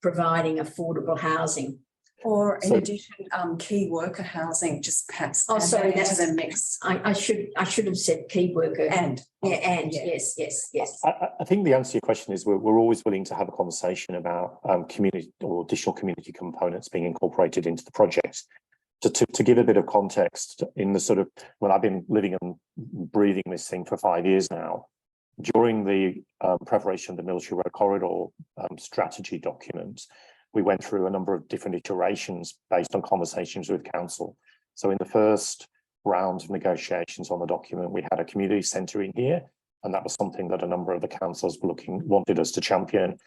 providing affordable housing? Or in addition, key worker housing, just perhaps. Oh, sorry, that's the mix. I should have said key worker. Yes. I think the answer to your question is we're always willing to have a conversation about community or additional community components being incorporated into the project. To give a bit of context, in the sort of, when I've been living and breathing this thing for 5 years now, during the preparation of the military road corridor strategy document, we went through a number of different iterations based on conversations with council. So in the first round of negotiations on the document, we had a community centre in here, and that was something that a number of the councillors wanted us to champion.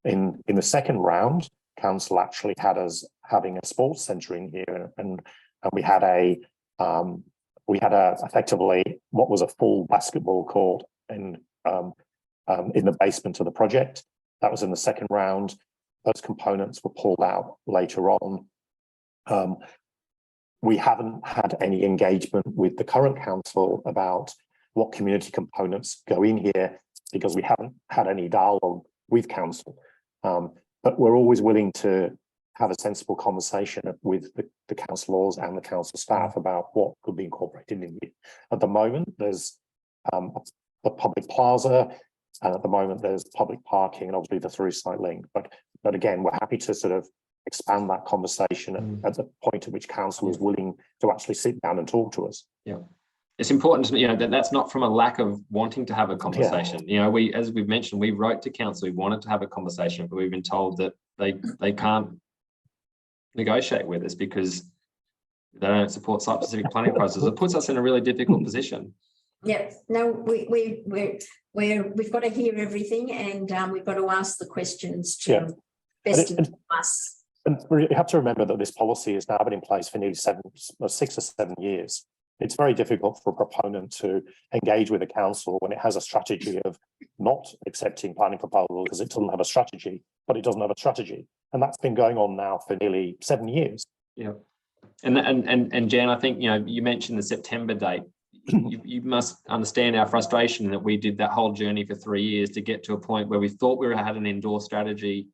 In the second round, council actually had us having a sports centre in here, and we had effectively what was a full basketball court in the basement of the project. That was in the second round. Those components were pulled out later on. We haven't had any engagement with the current council about what community components go in here, because we haven't had any dialogue with council. But we're always willing to have a sensible conversation with the councillors and the council staff about what could be incorporated in here. At the moment, there's the public plaza, and at the moment there's public parking and obviously the through site link. But again, we're happy to sort of expand that conversation at the point at which council is willing to actually sit down and talk to us. Yeah, it's important to that's not from a lack of wanting to have a conversation. As we've mentioned, we wrote to council, we wanted to have a conversation, but we've been told that they can't negotiate with us because they don't support site-specific planning processes. It puts us in a really difficult position. Yeah, no, we've got to hear everything, and we've got to ask the questions to best of us. And you have to remember that this policy has now been in place for nearly 6 or 7 years. It's very difficult for a proponent to engage with a council when it has a strategy of not accepting planning proposals because it doesn't have a strategy, but it doesn't have a strategy. And that's been going on now for nearly 7 years. Yeah. And Jan, I think, you mentioned the September date. You must understand our frustration that we did that whole journey for 3 years to get to a point where we thought we had an indoor strategy.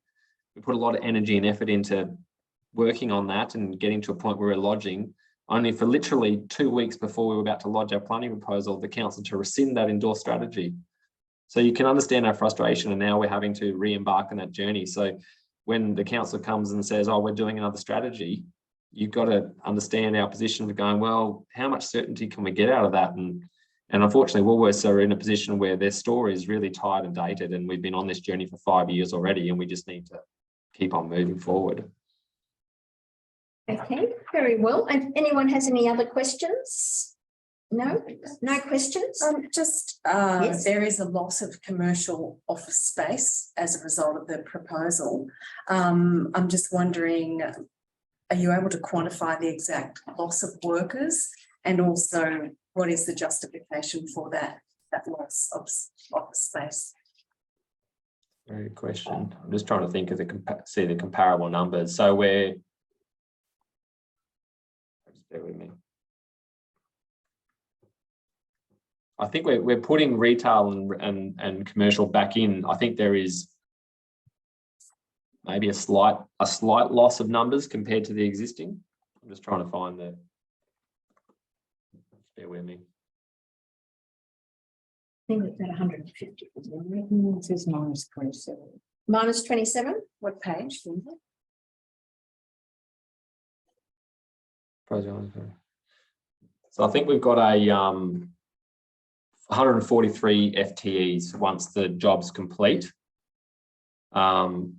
We put a lot of energy and effort into working on that and getting to a point where we're lodging, only for literally 2 weeks before we were about to lodge our planning proposal, the council to rescind that indoor strategy. So you can understand our frustration, and now we're having to re-embark on that journey. So when the council comes and says, oh, we're doing another strategy, you've got to understand our position of going, well, how much certainty can we get out of that? And unfortunately, Woolworths are in a position where their story is really tired and dated, and we've been on this journey for 5 years already, and we just need to keep on moving forward. Okay, very well. And anyone has any other questions? No, no questions? Yes. There is a loss of commercial office space as a result of the proposal. I'm just wondering, are you able to quantify the exact loss of workers, and also what is the justification for that loss of office space? Very good question. I'm just trying to think of see the comparable numbers. So just bear with me. I think we're putting retail and commercial back in. I think there is maybe a slight loss of numbers compared to the existing. I'm just trying to find the. Bear with me. I think it's at 150. It says minus 27. Minus 27? What page? So I think we've got a 143 FTEs once the job's complete. And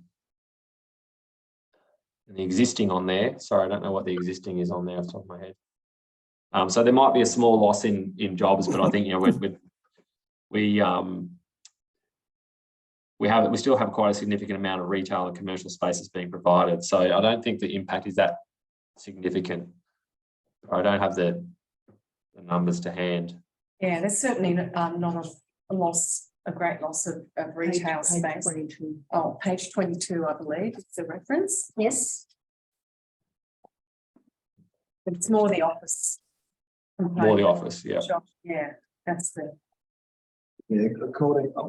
the existing on there, sorry, I don't know what the existing is on there off the top of my head. So there might be a small loss in jobs, but I think, you know, we still have quite a significant amount of retail and commercial spaces being provided. So I don't think the impact is that significant. I don't have the numbers to hand. Yeah, there's certainly not a great loss of retail space. Page 22. Oh, page 22, I believe, is the reference. Yes. But it's more the office. More the office, yeah. Yeah, that's the. Yeah,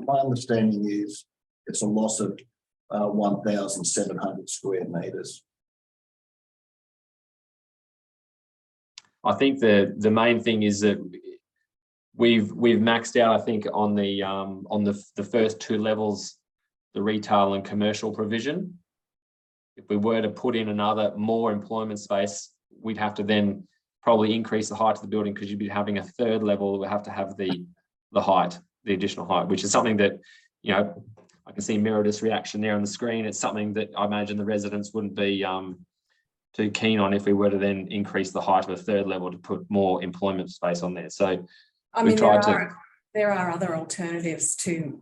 my understanding is it's a loss of 1,700 square metres. I think the main thing is that we've maxed out, I think, on the first two levels, the retail and commercial provision. If we were to put in more employment space, we'd have to then probably increase the height of the building, because you'd be having a third level. We have to have the height, the additional height, which is something that, you know, I can see Meredith's reaction there on the screen. It's something that I imagine the residents wouldn't be too keen on if we were to then increase the height of a third level to put more employment space on there. So I mean, there are other alternatives to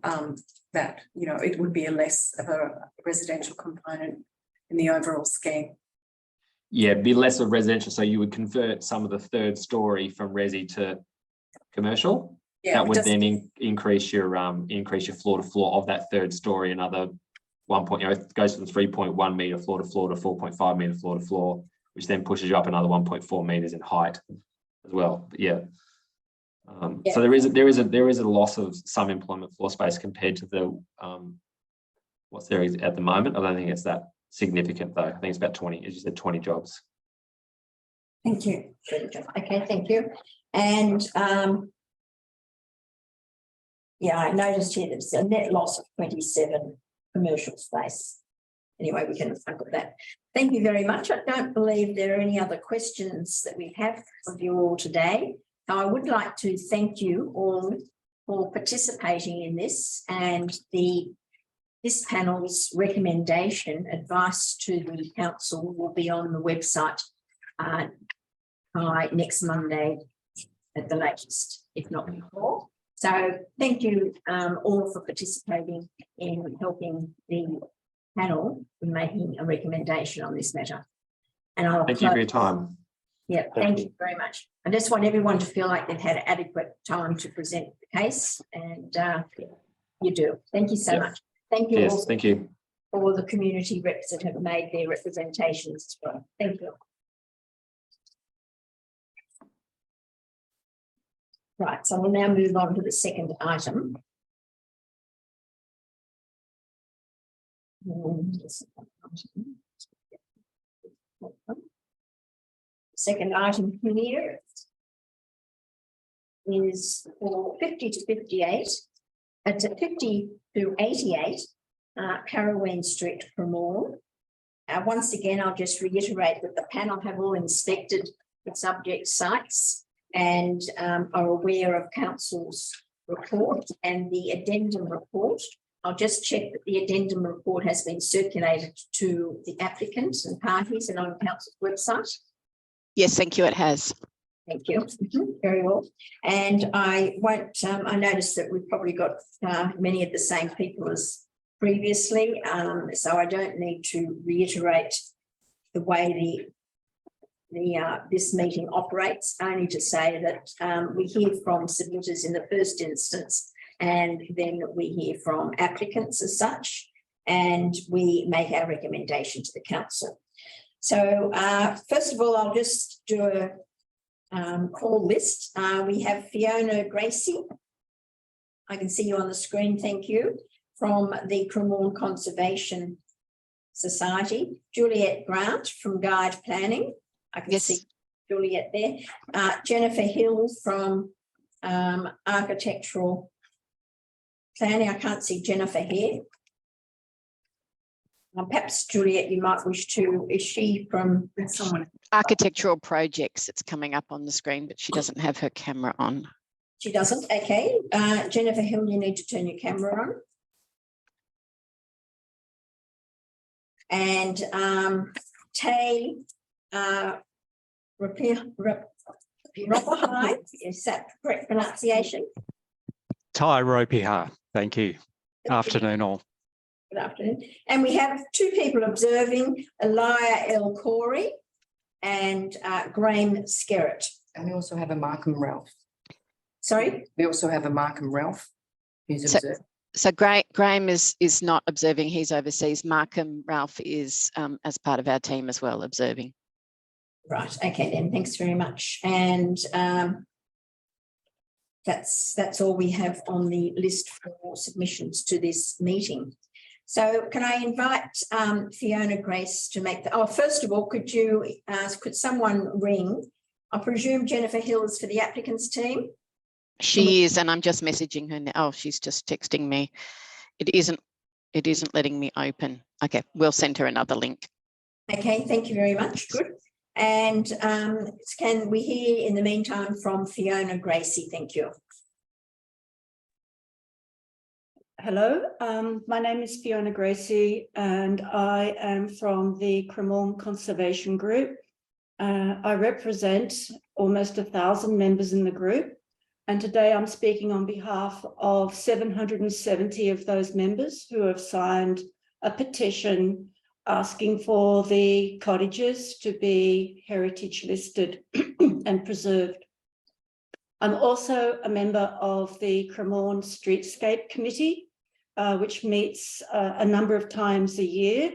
that. You know, it would be a less of a residential component in the overall scheme. Yeah, be less of residential. So you would convert some of the third story from resi to commercial. Yeah, that would then increase your floor to floor of that third story another 1 point. You know, it goes from 3.1 metre floor to floor to 4.5 metre floor to floor, which then pushes you up another 1.4 metres in height as well. But yeah. So there is a loss of some employment floor space compared to the what's there at the moment. I don't think it's that significant though. I think it's about 20, as you said, 20 jobs. Thank you. Okay, thank you. And yeah, I noticed here there's a net loss of 27 commercial space. Anyway, we can look at that. Thank you very much. I don't believe there are any other questions that we have of you all today. I would like to thank you all for participating in this, and this panel's recommendation, advice to the council, will be on the website by next Monday at the latest, if not before. So thank you all for participating in helping the panel in making a recommendation on this matter. And I'll thank you for your time. Yeah, thank you very much. I just want everyone to feel like they've had adequate time to present the case, and you do. Thank you so much. Thank you. Yes, all thank you. all the community reps that have made their representations as well. Thank you. Right, so we'll now move on to the second item. Second item here is for 50 to 58, it's at 50 to 88, Parawan Street, Cremorne. Once again, I'll just reiterate that the panel have all inspected the subject sites and are aware of council's report and the addendum report. I'll just check that the addendum report has been circulated to the applicants and parties and on council's website. Yes, thank you, it has. Thank you. Very well. And I won't, I noticed that we've probably got many of the same people as previously, so I don't need to reiterate the way this meeting operates, only to say that we hear from submitters in the first instance, and then we hear from applicants as such, and we make our recommendation to the council. So first of all, I'll just do a call list. We have Fiona Gracie. I can see you on the screen, thank you, from the Cremorne Conservation Society. Juliet Grant from Guide Planning. I can see Juliet there. Jennifer Hill from Architectural Planning. I can't see Jennifer here. Perhaps Juliet, you might wish to, is she from someone? Architectural projects, it's coming up on the screen, but she doesn't have her camera on. She doesn't, okay. Jennifer Hill, you need to turn your camera on. And Tay Ropahai, is that correct pronunciation? Ty Ropihar, thank you. Afternoon all. Good afternoon. And we have two people observing, Elia L. Corey and Graham Skerritt. And we also have a Markham Ralph. Sorry? We also have a Markham Ralph who's observed. So Graham is not observing, he's overseas. Markham Ralph is as part of our team as well, observing. Right, okay then, thanks very much. And that's all we have on the list for submissions to this meeting. So can I invite Fiona Grace to make the, first of all, could someone ring? I presume Jennifer Hill is for the applicants team? She is, and I'm just messaging her now. Oh, she's just texting me. It isn't letting me open. Okay, we'll send her another link. Okay, thank you very much. Good. And can we hear in the meantime from Fiona Gracie? Thank you. Hello, my name is Fiona Gracie and I am from the Cremorne Conservation Group. I represent almost 1,000 members in the group, and today I'm speaking on behalf of 770 of those members who have signed a petition asking for the cottages to be heritage listed and preserved. I'm also a member of the Cremorne Streetscape Committee, which meets a number of times a year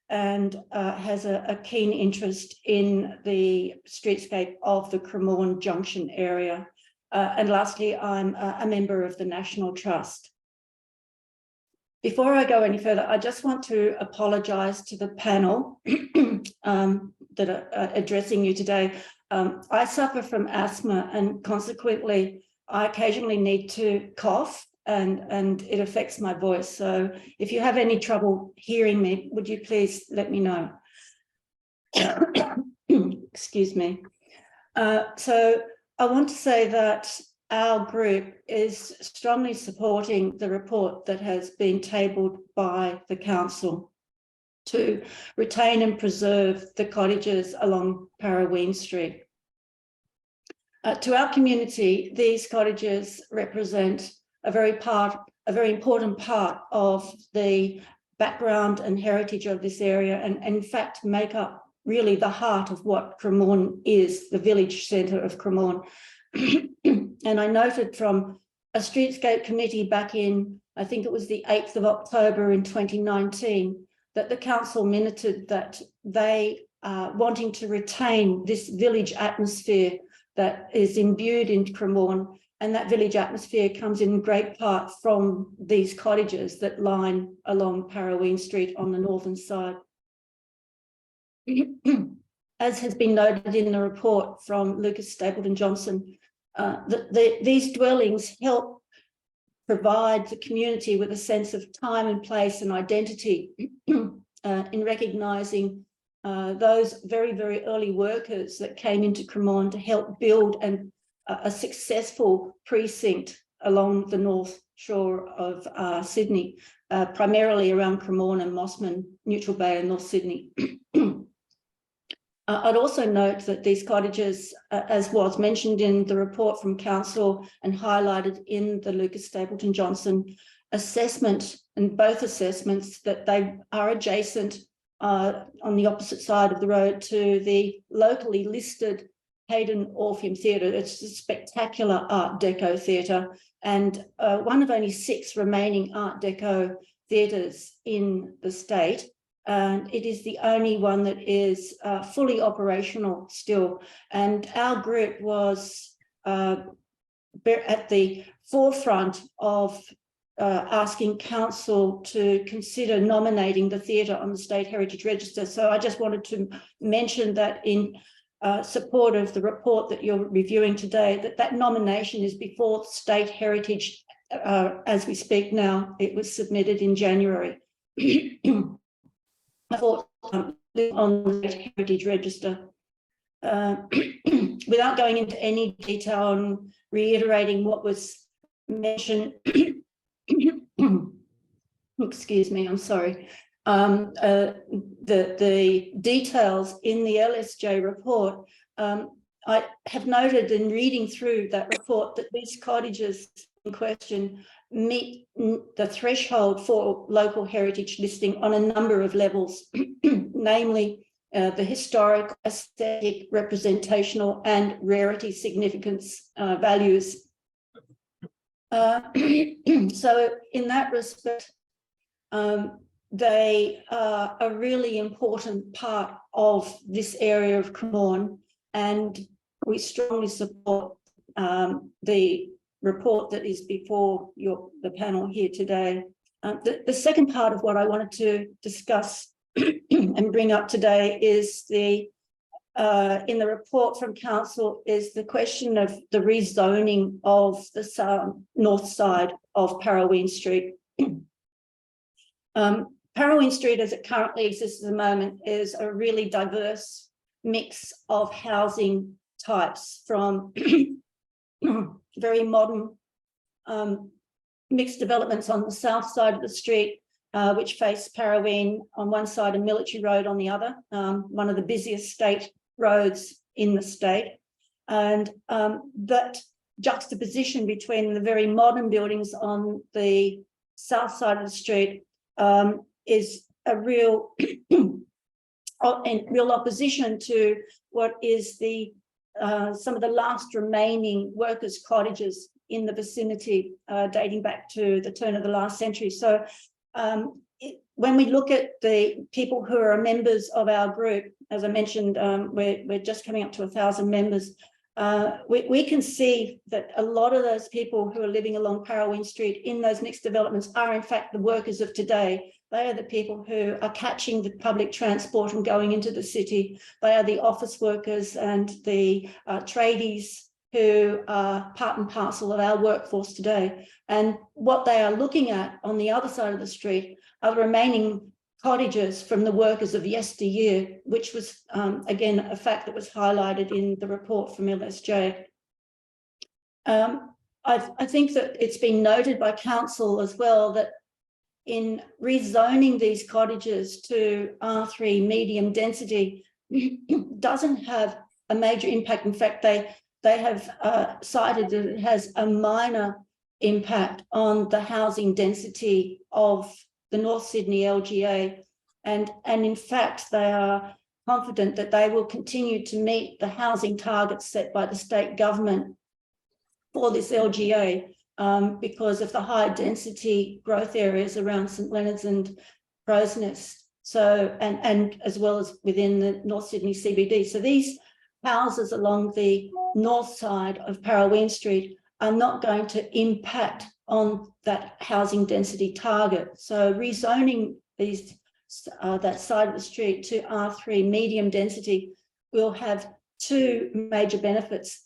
and has a keen interest in the streetscape of the Cremorne Junction area. And lastly, I'm a member of the National Trust. Before I go any further, I just want to apologise to the panel that are addressing you today. I suffer from asthma and consequently I occasionally need to cough and it affects my voice. So if you have any trouble hearing me, would you please let me know? Excuse me. So I want to say that our group is strongly supporting the report that has been tabled by the council to retain and preserve the cottages along Paraween Street. To our community, these cottages represent a very important part of the background and heritage of this area and in fact make up really the heart of what Cremorne is, the village centre of Cremorne. And I noted from a streetscape committee back in, I think it was the 8th of October in 2019, that the council minuted that they are wanting to retain this village atmosphere that is imbued in Cremorne. And that village atmosphere comes in great part from these cottages that line along Paraween Street on the northern side. As has been noted in the report from Lucas Stapleton Johnson, these dwellings help provide the community with a sense of time and place and identity in recognising those very, very early workers that came into Cremorne to help build a successful precinct along the north shore of Sydney, primarily around Cremorne and Mossman, Neutral Bay and North Sydney. I'd also note that these cottages, as was mentioned in the report from council and highlighted in the Lucas Stapleton Johnson assessment, and both assessments, that they are adjacent on the opposite side of the road to the locally listed Hayden Orpheum Theatre. It's a spectacular Art Deco theatre, and one of only 6 remaining Art Deco theatres in the state. And it is the only one that is fully operational still. And our group was at the forefront of asking council to consider nominating the theatre on the State Heritage Register. So I just wanted to mention that in support of the report that you're reviewing today, that nomination is before State Heritage as we speak now. It was submitted in January. I thought on the Heritage Register. Without going into any detail and reiterating what was mentioned, excuse me, I'm sorry. The details in the LSJ report, I have noted in reading through that report that these cottages in question meet the threshold for local heritage listing on a number of levels, namely the historic, aesthetic, representational, and rarity significance values. So in that respect, they are a really important part of this area of Cremorne, and we strongly support the report that is before the panel here today. The second part of what I wanted to discuss and bring up today is in the report from council is the question of the rezoning of the north side of Parraween Street. Parraween Street, as it currently exists at the moment, is a really diverse mix of housing types, from very modern mixed developments on the south side of the street, which face Parraween on one side and Military Road on the other, one of the busiest state roads in the state. And that juxtaposition between the very modern buildings on the south side of the street is a real opposition to what is some of the last remaining workers' cottages in the vicinity, dating back to the turn of the last century. So when we look at the people who are members of our group, as I mentioned, we're just coming up to 1,000 members. We can see that a lot of those people who are living along Parraween Street in those mixed developments are in fact the workers of today. They are the people who are catching the public transport and going into the city. They are the office workers and the tradies who are part and parcel of our workforce today. And what they are looking at on the other side of the street are the remaining cottages from the workers of yesteryear, which was, again, a fact that was highlighted in the report from LSJ. I think that it's been noted by council as well that in rezoning these cottages to R3 medium density doesn't have a major impact. In fact, they have cited that it has a minor impact on the housing density of the North Sydney LGA. And in fact, they are confident that they will continue to meet the housing targets set by the state government for this LGA because of the high density growth areas around St Leonard's and Crow's Nest. So, and as well as within the North Sydney CBD. So these houses along the north side of Parraween Street are not going to impact on that housing density target. So rezoning that side of the street to R3 medium density will have two major benefits.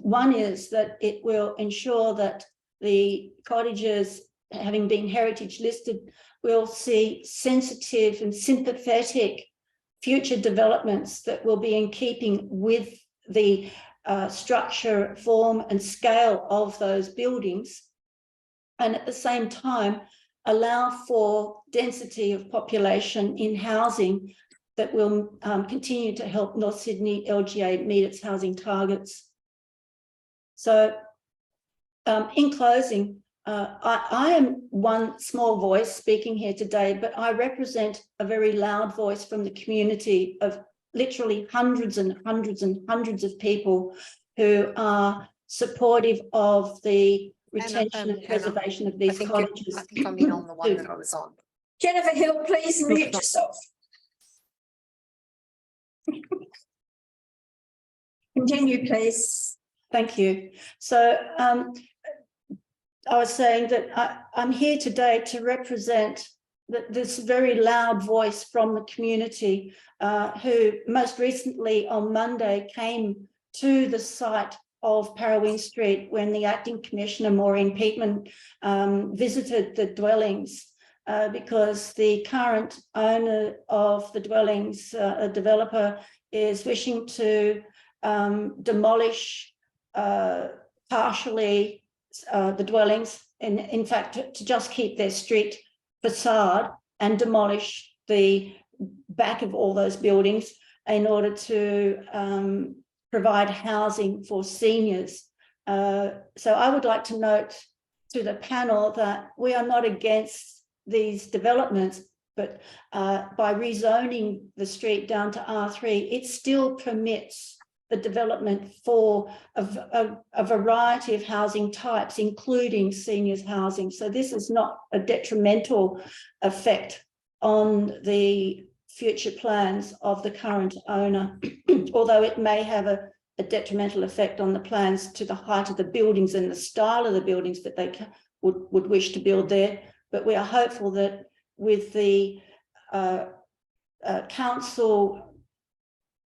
One is that it will ensure that the cottages, having been heritage listed, will see sensitive and sympathetic future developments that will be in keeping with the structure, form and scale of those buildings, and at the same time allow for density of population in housing that will continue to help North Sydney LGA meet its housing targets. So in closing, I am one small voice speaking here today, but I represent a very loud voice from the community of literally hundreds and hundreds and hundreds of people who are supportive of the retention and preservation of these cottages. I think I'm in on the one that I was on. Jennifer Hill, please mute yourself. Continue, please. Thank you. So I was saying that I'm here today to represent this very loud voice from the community who most recently on Monday came to the site of Parrawing Street when the Acting Commissioner Maureen Peatman visited the dwellings because the current owner of the dwellings, a developer, is wishing to demolish partially the dwellings, and in fact to just keep their street facade and demolish the back of all those buildings in order to provide housing for seniors. So I would like to note to the panel that we are not against these developments, but by rezoning the street down to R3, it still permits the development for a variety of housing types, including seniors housing. So this is not a detrimental effect on the future plans of the current owner, although it may have a detrimental effect on the plans to the height of the buildings and the style of the buildings that they would wish to build there. But we are hopeful that with the council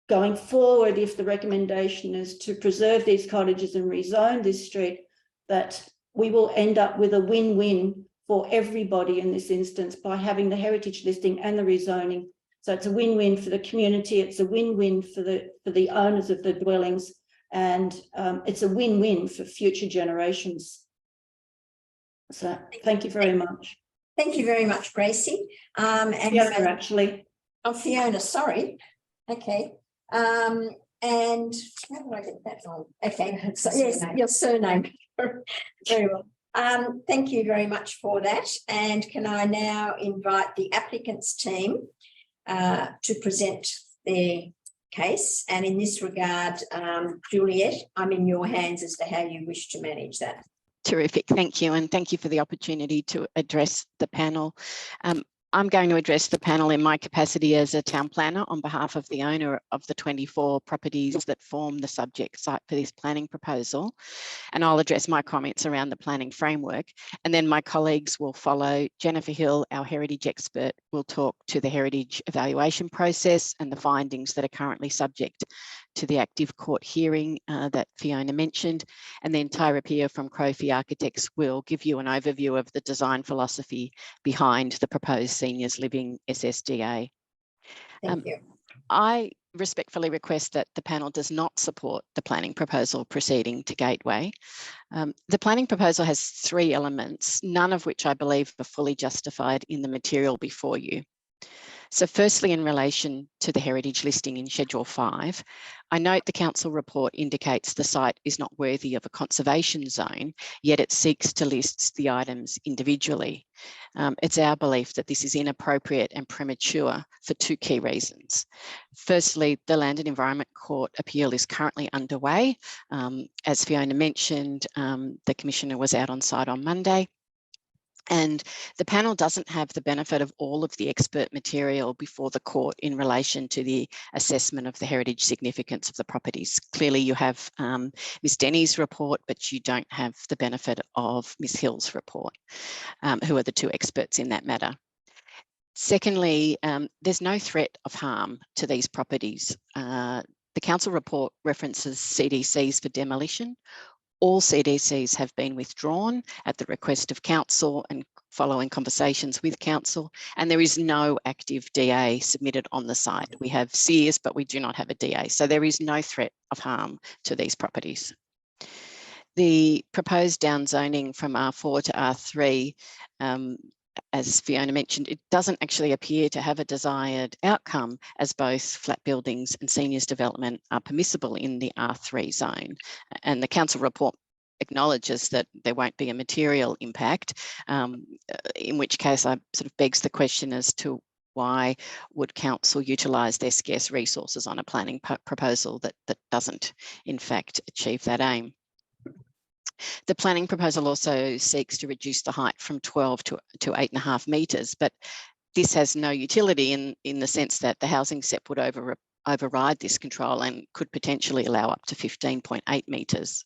going forward, if the recommendation is to preserve these cottages and rezone this street, that we will end up with a win-win for everybody in this instance by having the heritage listing and the rezoning. So it's a win-win for the community, it's a win-win for the owners of the dwellings, and it's a win-win for future generations. So thank you very much. Thank you very much, Gracie. And Fiona, actually. Oh, Fiona, sorry. Okay. And how do I get that on? Okay, so yes, your surname. Very well. Thank you very much for that. And can I now invite the applicants team to present their case? And in this regard, Juliet, I'm in your hands as to how you wish to manage that. Terrific, thank you. And thank you for the opportunity to address the panel. I'm going to address the panel in my capacity as a town planner on behalf of the owner of the 24 properties that form the subject site for this planning proposal. And I'll address my comments around the planning framework. And then my colleagues will follow. Jennifer Hill, our heritage expert, will talk to the heritage evaluation process and the findings that are currently subject to the active court hearing that Fiona mentioned. And then Tyra Peer from Crowfee Architects will give you an overview of the design philosophy behind the proposed seniors living SSDA. Thank you. I respectfully request that the panel does not support the planning proposal proceeding to Gateway. The planning proposal has 3 elements, none of which I believe are fully justified in the material before you. So firstly, in relation to the heritage listing in Schedule 5, I note the council report indicates the site is not worthy of a conservation zone, yet it seeks to list the items individually. It's our belief that this is inappropriate and premature for 2 key reasons. Firstly, the Land and Environment Court appeal is currently underway. As Fiona mentioned, the Commissioner was out on site on Monday. And the panel doesn't have the benefit of all of the expert material before the court in relation to the assessment of the heritage significance of the properties. Clearly you have Ms Denny's report, but you don't have the benefit of Ms Hill's report, who are the 2 experts in that matter. Secondly, there's no threat of harm to these properties. The council report references CDCs for demolition. All CDCs have been withdrawn at the request of council and following conversations with council, and there is no active DA submitted on the site. We have SEARs, but we do not have a DA, so there is no threat of harm to these properties. The proposed downzoning from R4 to R3 as Fiona mentioned, it doesn't actually appear to have a desired outcome, as both flat buildings and seniors development are permissible in the R3 zone. And the council report acknowledges that there won't be a material impact, in which case I sort of begs the question as to why would council utilise their scarce resources on a planning proposal that doesn't in fact achieve that aim. The planning proposal also seeks to reduce the height from 12 to 8.5 metres, but this has no utility in the sense that the housing SEP would override this control and could potentially allow up to 15.8 metres.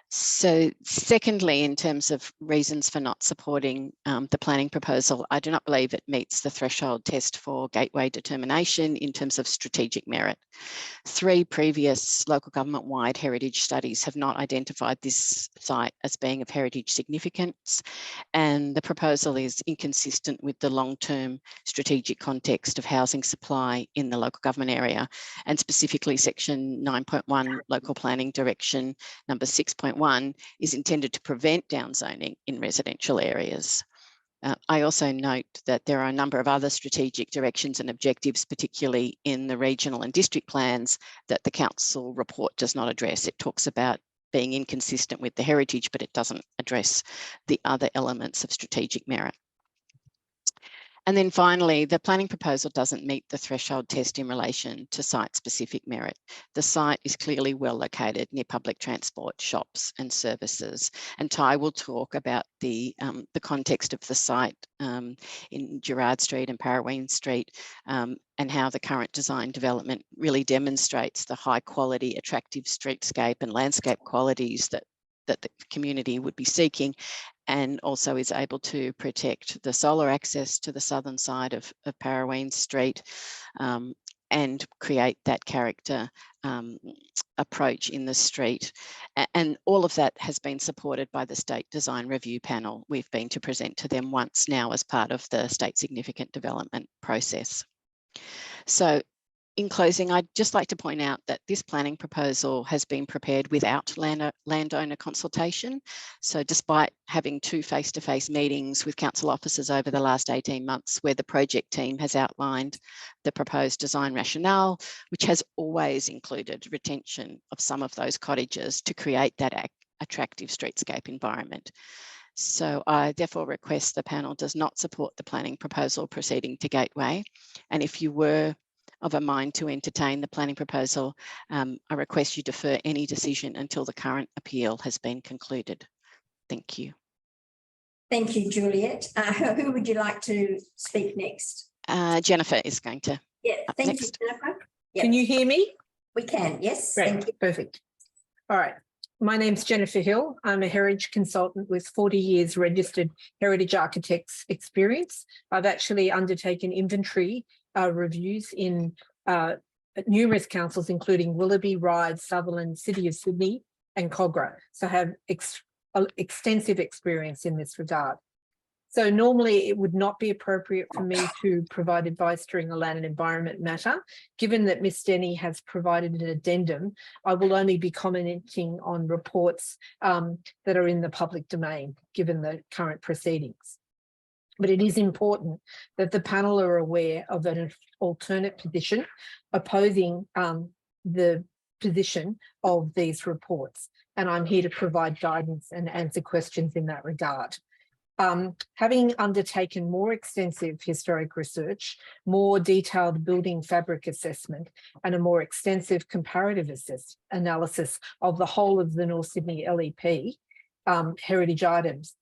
So secondly, in terms of reasons for not supporting the planning proposal, I do not believe it meets the threshold test for gateway determination in terms of strategic merit. 3 previous local government-wide heritage studies have not identified this site as being of heritage significance, and the proposal is inconsistent with the long-term strategic context of housing supply in the local government area, and specifically section 9.1 local planning direction number 6.1 is intended to prevent downzoning in residential areas. I also note that there are a number of other strategic directions and objectives, particularly in the regional and district plans, that the council report does not address. It talks about being inconsistent with the heritage, but it doesn't address the other elements of strategic merit. And then finally, the planning proposal doesn't meet the threshold test in relation to site-specific merit. The site is clearly well located near public transport, shops and services. And Ty will talk about the context of the site in Gerard Street and Parraween Street, and how the current design development really demonstrates the high quality, attractive streetscape and landscape qualities that the community would be seeking, and also is able to protect the solar access to the southern side of Parraween Street, and create that character approach in the street. And all of that has been supported by the State Design Review Panel. We've been to present to them once now as part of the State Significant Development process. So in closing, I'd just like to point out that this planning proposal has been prepared without landowner consultation. So despite having 2 face-to-face meetings with council officers over the last 18 months, where the project team has outlined the proposed design rationale, which has always included retention of some of those cottages to create that attractive streetscape environment. So I therefore request the panel does not support the planning proposal proceeding to Gateway. And if you were of a mind to entertain the planning proposal, I request you defer any decision until the current appeal has been concluded. Thank you. Thank you, Juliet. Who would you like to speak next? Jennifer is going to. Yeah, thank you, next. Jennifer. Yep. Can you hear me? We can, yes. Great, Thank you. perfect. All right. My name's Jennifer Hill. I'm a heritage consultant with 40 years registered heritage architects experience. I've actually undertaken inventory reviews in numerous councils, including Willoughby, Ryde, Sutherland, City of Sydney and Cogra. So I have extensive experience in this regard. So normally it would not be appropriate for me to provide advice during a land and environment matter. Given that Ms Denny has provided an addendum, I will only be commenting on reports that are in the public domain, given the current proceedings. But it is important that the panel are aware of an alternate position opposing the position of these reports. And I'm here to provide guidance and answer questions in that regard. Having undertaken more extensive historic research, more detailed building fabric assessment, and a more extensive comparative analysis of the whole of the North Sydney LEP heritage items,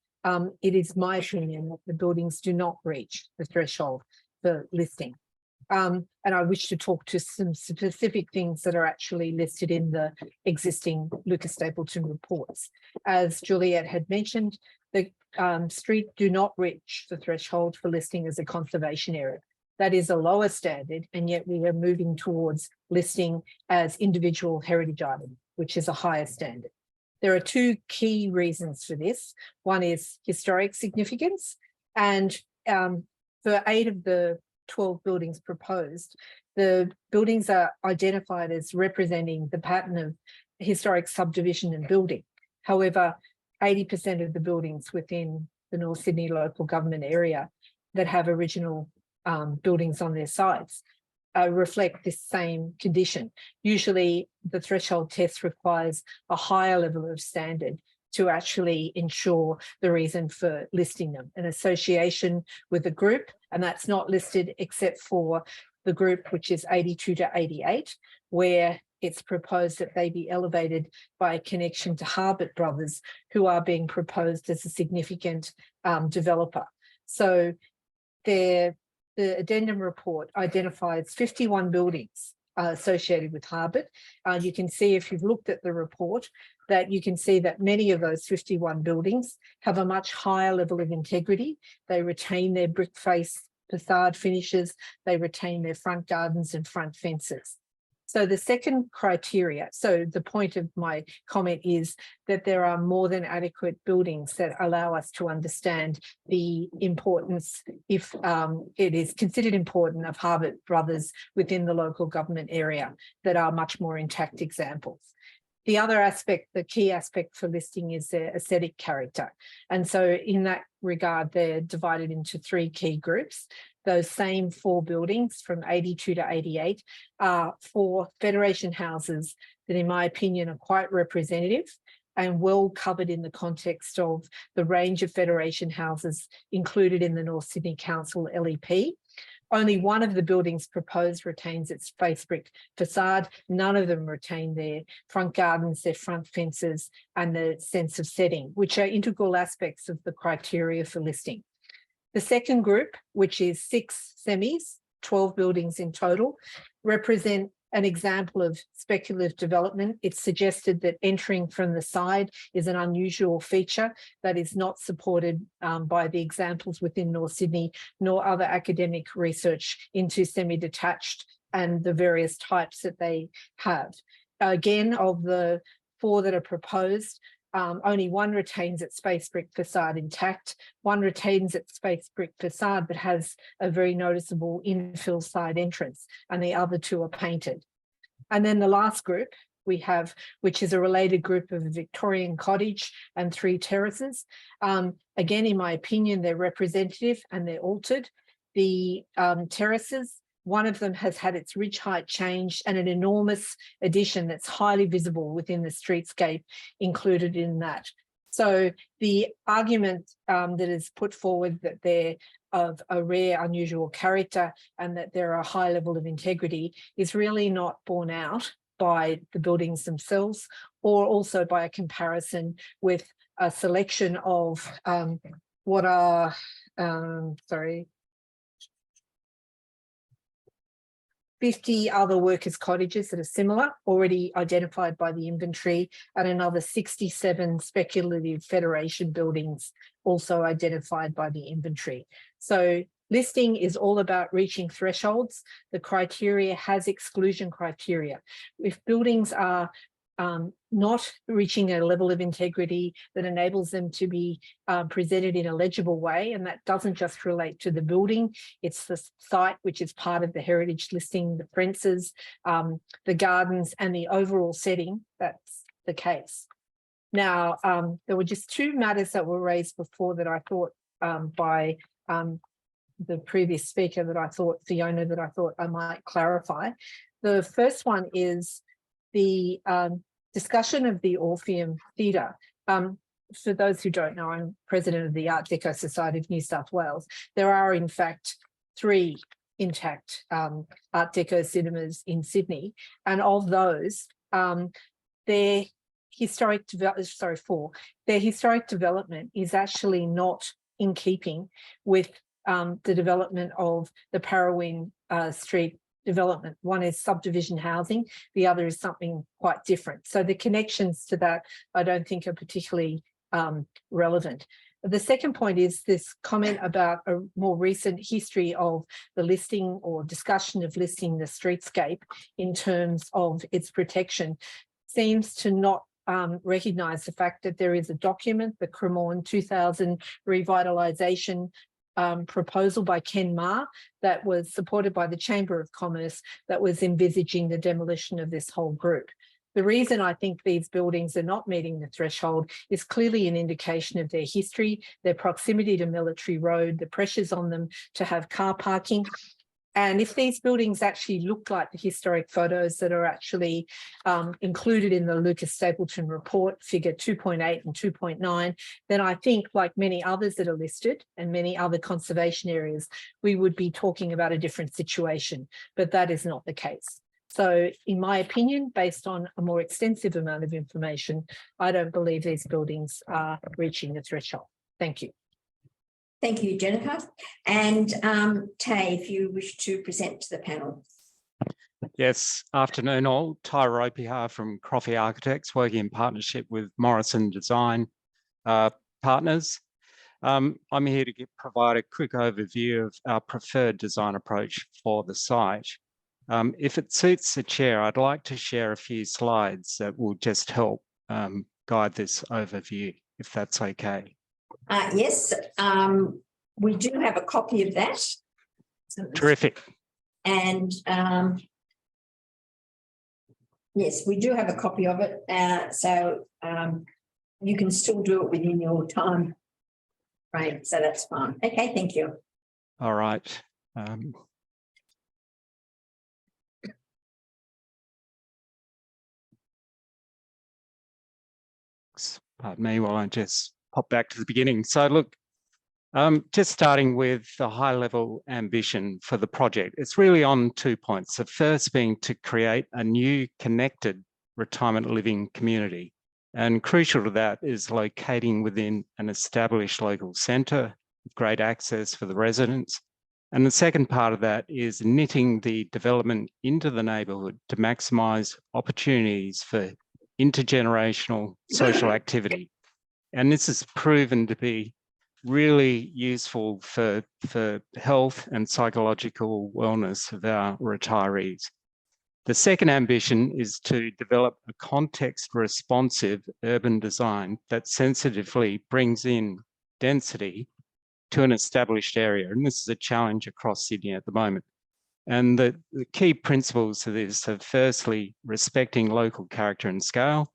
it is my opinion that the buildings do not reach the threshold for listing. And I wish to talk to some specific things that are actually listed in the existing Lucas Stapleton reports. As Juliet had mentioned, the street do not reach the threshold for listing as a conservation area. That is a lower standard, and yet we are moving towards listing as individual heritage items, which is a higher standard. There are 2 key reasons for this. One is historic significance, and for 8 of the 12 buildings proposed, the buildings are identified as representing the pattern of historic subdivision and building. However, 80% of the buildings within the North Sydney local government area that have original buildings on their sites reflect this same condition. Usually the threshold test requires a higher level of standard to actually ensure the reason for listing them, an association with a group, and that's not listed except for the group which is 82 to 88, where it's proposed that they be elevated by a connection to Harbert Brothers, who are being proposed as a significant developer. So the addendum report identifies 51 buildings associated with Harbert. You can see, if you've looked at the report, that you can see that many of those 51 buildings have a much higher level of integrity. They retain their brick face facade finishes, they retain their front gardens and front fences. So the second criteria, so the point of my comment is that there are more than adequate buildings that allow us to understand the importance, if it is considered important, of Harbert Brothers within the local government area that are much more intact examples. The other aspect, the key aspect for listing, is their aesthetic character. And so in that regard, they're divided into three key groups. Those same 4 buildings from 82 to 88 are 4 Federation houses that, in my opinion, are quite representative and well covered in the context of the range of Federation houses included in the North Sydney Council LEP. Only one of the buildings proposed retains its face brick facade. None of them retain their front gardens, their front fences, and the sense of setting, which are integral aspects of the criteria for listing. The second group, which is 6 semis, 12 buildings in total, represent an example of speculative development. It's suggested that entering from the side is an unusual feature that is not supported by the examples within North Sydney, nor other academic research into semi-detached and the various types that they have. Again, of the 4 that are proposed, only one retains its space brick facade intact. One retains its space brick facade but has a very noticeable infill side entrance, and the other 2 are painted. And then the last group we have, which is a related group of a Victorian cottage and 3 terraces. Again, in my opinion, they're representative and they're altered. The terraces, one of them has had its ridge height changed and an enormous addition that's highly visible within the streetscape included in that. So the argument that is put forward that they're of a rare, unusual character and that they're a high level of integrity is really not borne out by the buildings themselves, or also by a comparison with a selection of what are, 50 other workers' cottages that are similar, already identified by the inventory, and another 67 speculative Federation buildings also identified by the inventory. So listing is all about reaching thresholds. The criteria has exclusion criteria. If buildings are not reaching a level of integrity that enables them to be presented in a legible way, and that doesn't just relate to the building, it's the site, which is part of the heritage listing, the fences, the gardens, and the overall setting, that's the case. Now, there were just 2 matters that were raised before that I thought by the previous speaker that I thought, Fiona, that I thought I might clarify. The first one is the discussion of the Orpheum Theatre. For those who don't know, I'm president of the Art Deco Society of New South Wales. There are, in fact, 3 intact Art Deco cinemas in Sydney, and of those, their historic development is actually not in keeping with the development of the Parrawhine Street development. One is subdivision housing, the other is something quite different. So the connections to that I don't think are particularly relevant. The second point is this comment about a more recent history of the listing or discussion of listing the streetscape in terms of its protection seems to not recognise the fact that there is a document, the Cremorne 2000 revitalisation proposal by Ken Ma that was supported by the Chamber of Commerce that was envisaging the demolition of this whole group. The reason I think these buildings are not meeting the threshold is clearly an indication of their history, their proximity to Military Road, the pressures on them to have car parking. And if these buildings actually look like the historic photos that are actually included in the Lucas Stapleton report, figure 2.8 and 2.9, then I think, like many others that are listed and many other conservation areas, we would be talking about a different situation, but that is not the case. So in my opinion, based on a more extensive amount of information, I don't believe these buildings are reaching the threshold. Thank you. Thank you, Jennifer. And Tay, if you wish to present to the panel. Yes, afternoon all. Ty Ropihar from Croffey Architects, working in partnership with Morrison Design Partners. I'm here to provide a quick overview of our preferred design approach for the site. If it suits the chair, I'd like to share a few slides that will just help guide this overview, if that's okay. Yes, we do have a copy of that. Terrific. And yes, we do have a copy of it. So you can still do it within your time, right? So that's fine. Okay, thank you. All right. Pardon me while I just pop back to the beginning. So look, just starting with the high level ambition for the project, it's really on 2 points. The first being to create a new connected retirement living community. And crucial to that is locating within an established local centre with great access for the residents. And the second part of that is knitting the development into the neighbourhood to maximise opportunities for intergenerational social activity. And this has proven to be really useful for health and psychological wellness of our retirees. The second ambition is to develop a context-responsive urban design that sensitively brings in density to an established area. And this is a challenge across Sydney at the moment. And the key principles of this are firstly, respecting local character and scale.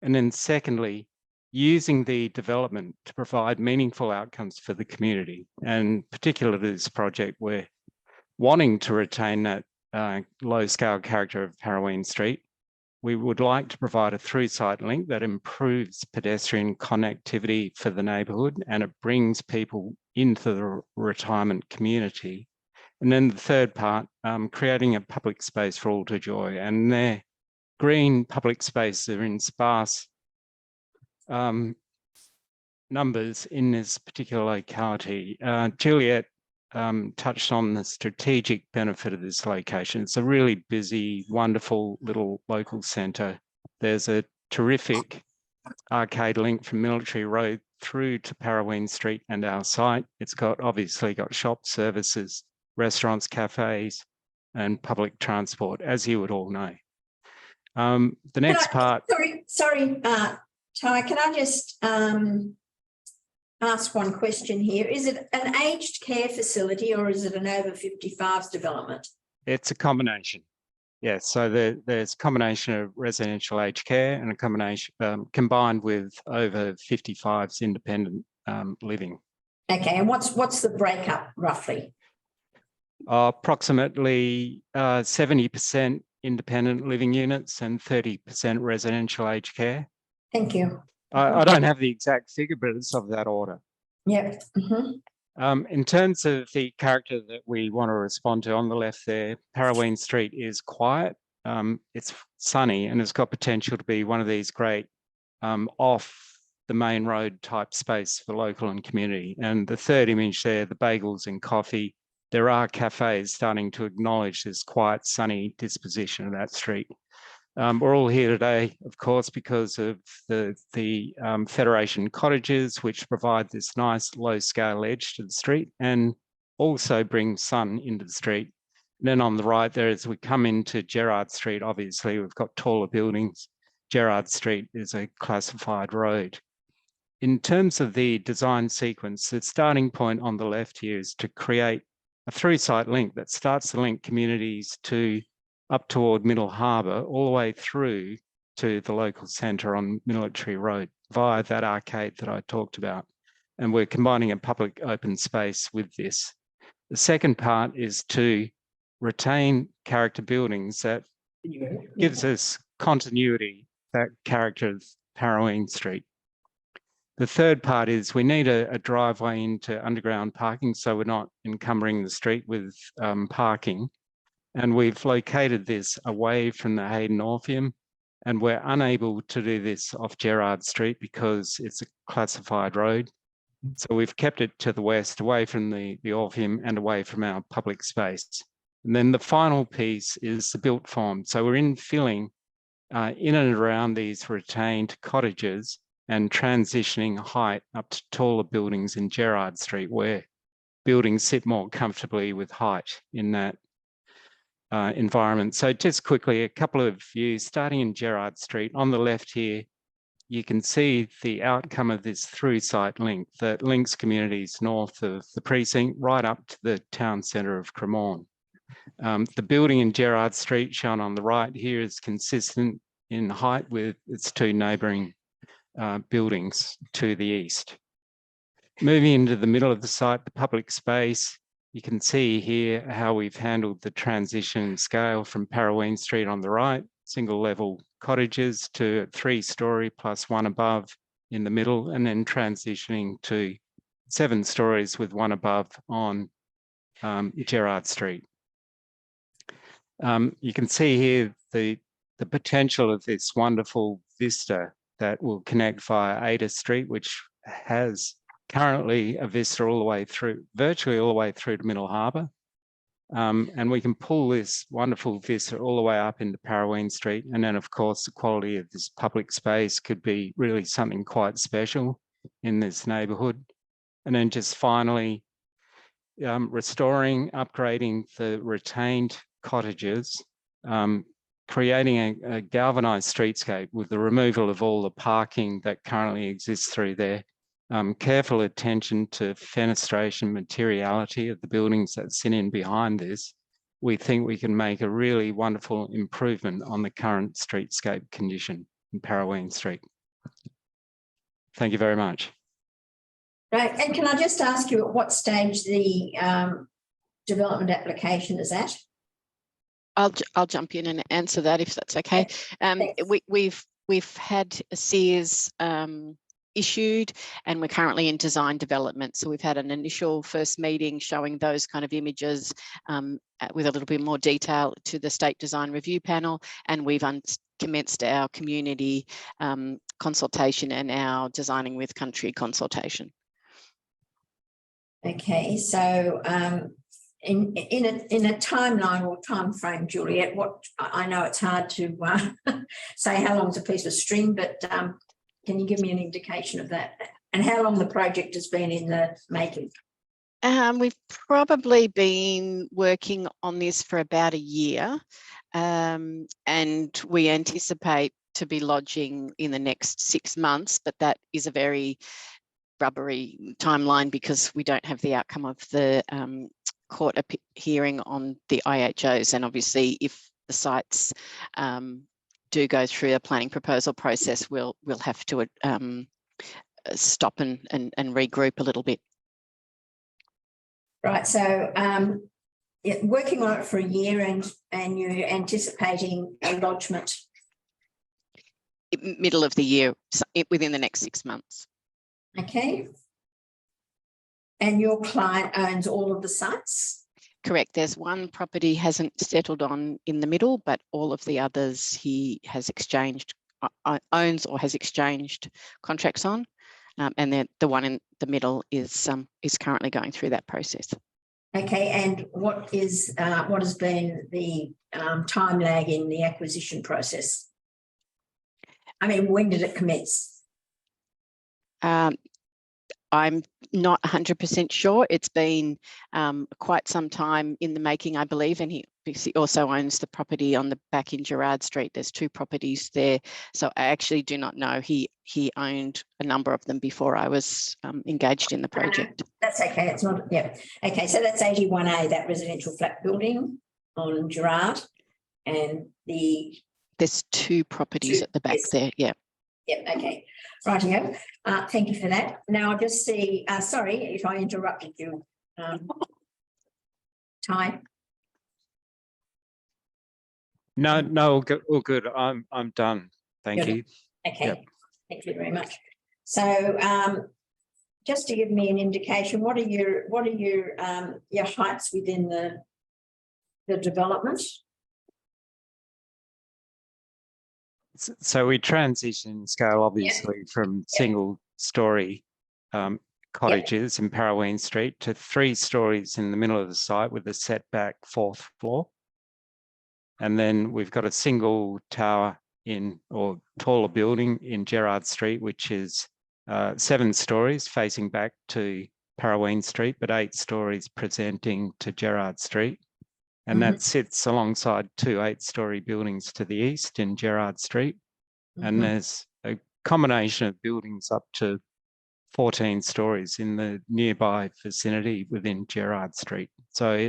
And then secondly, using the development to provide meaningful outcomes for the community. And particularly this project, we're wanting to retain that low scale character of Parraween Street. We would like to provide a through site link that improves pedestrian connectivity for the neighbourhood, and it brings people into the retirement community. And then the third part, creating a public space for all to enjoy. And their green public spaces are in sparse numbers in this particular locality. Juliet touched on the strategic benefit of this location. It's a really busy, wonderful little local centre. There's a terrific arcade link from Military Road through to Parraween Street and our site. It's obviously got shop services, restaurants, cafes, and public transport, as you would all know. The next part. Sorry, Ty, can I just ask one question here? Is it an aged care facility or is it an over 55s development? It's a combination. Yes, so there's a combination of residential aged care and a combination combined with over 55s independent living. Okay, and what's the breakup roughly? Approximately 70% independent living units and 30% residential aged care. Thank you. I don't have the exact figure, but it's of that order. Yep. In terms of the character that we want to respond to on the left there, Parraween Street is quiet. It's sunny and it's got potential to be one of these great off the main road type space for local and community. And the third image there, the bagels and coffee, there are cafes starting to acknowledge this quiet, sunny disposition of that street. We're all here today, of course, because of the Federation cottages, which provide this nice low-scale edge to the street and also bring sun into the street. And then on the right there, as we come into Gerrard Street, obviously, we've got taller buildings. Gerrard Street is a classified road. In terms of the design sequence, the starting point on the left here is to create a through-site link that starts to link communities to up toward Middle Harbour, all the way through to the local centre on Military Road via that arcade that I talked about. And we're combining a public open space with this. The second part is to retain character buildings that gives us continuity, that character of Parraween Street. The third part is we need a driveway into underground parking so we're not encumbering the street with parking. And we've located this away from the Hayden Orpheum, and we're unable to do this off Gerard Street because it's a classified road. So we've kept it to the west, away from the Orpheum and away from our public space. And then the final piece is the built form. So we're infilling in and around these retained cottages and transitioning height up to taller buildings in Gerard Street, where buildings sit more comfortably with height in that environment. So just quickly, a couple of views starting in Gerard Street. On the left here, you can see the outcome of this through site link that links communities north of the precinct right up to the town centre of Cremorne. The building in Gerard Street shown on the right here is consistent in height with its two neighbouring buildings to the east. Moving into the middle of the site, the public space, you can see here how we've handled the transition scale from Parraween Street on the right, single level cottages to 3-storey plus one above in the middle, and then transitioning to 7 stories with one above on Gerard Street. You can see here the potential of this wonderful vista that will connect via Ada Street, which has currently a vista all the way through, virtually all the way through to Middle Harbour. And we can pull this wonderful vista all the way up into Parraween Street. And then, of course, the quality of this public space could be really something quite special in this neighbourhood. And then just finally, restoring, upgrading the retained cottages, creating a galvanised streetscape with the removal of all the parking that currently exists through there. Careful attention to fenestration materiality of the buildings that sit in behind this. We think we can make a really wonderful improvement on the current streetscape condition in Parraween Street. Thank you very much. Right, and can I just ask you at what stage the development application is at? I'll jump in and answer that if that's okay. We've had a Sears issued, and we're currently in design development. So we've had an initial first meeting showing those kind of images with a little bit more detail to the State Design Review Panel, and we've commenced our community consultation and our Designing with Country consultation. Okay, so in a timeline or time frame, Juliet, what I know it's hard to say how long's a piece of string, but can you give me an indication of that? And how long the project has been in the making? We've probably been working on this for about a year, and we anticipate to be lodging in the next 6 months, but that is a very rubbery timeline because we don't have the outcome of the court hearing on the IHOs, and obviously if the sites do go through a planning proposal process, we'll have to stop and regroup a little bit. Right, so working on it for a year, and you're anticipating a lodgement? Middle of the year, within the next 6 months. Okay. And your client owns all of the sites? Correct. There's one property hasn't settled on in the middle, but all of the others he has exchanged, owns or has exchanged contracts on, and then the one in the middle is currently going through that process. Okay, and what has been the time lag in the acquisition process? I mean, when did it commence? I'm not 100% sure. It's been quite some time in the making, I believe, and he also owns the property on the back in Gerard Street. There's 2 properties there, so I actually do not know. He owned a number of them before I was engaged in the project. That's okay. It's not. Yeah. Okay. So that's 81A, that residential flat building on Gerard, and the There's two properties at the back Yes. there. Yeah. Yep, okay. Rightio. Thank you for that. Now I'll just see, sorry if I interrupted you. Ty. No, all good. I'm done. Thank Good. you. Okay, Yep. thank you very much. So just to give me an indication, what are your heights within the development? So we transition scale obviously from single story cottages in Parraween Street to 3 stories in the middle of the site with a setback 4th floor. And then we've got a single tower or taller building in Gerrard Street, which is 7 stories facing back to Parraween Street, but 8 stories presenting to Gerrard Street. And that sits alongside 2 8-story buildings to the east in Gerrard Street. And there's a combination of buildings up to 14 stories in the nearby vicinity within Gerrard Street. So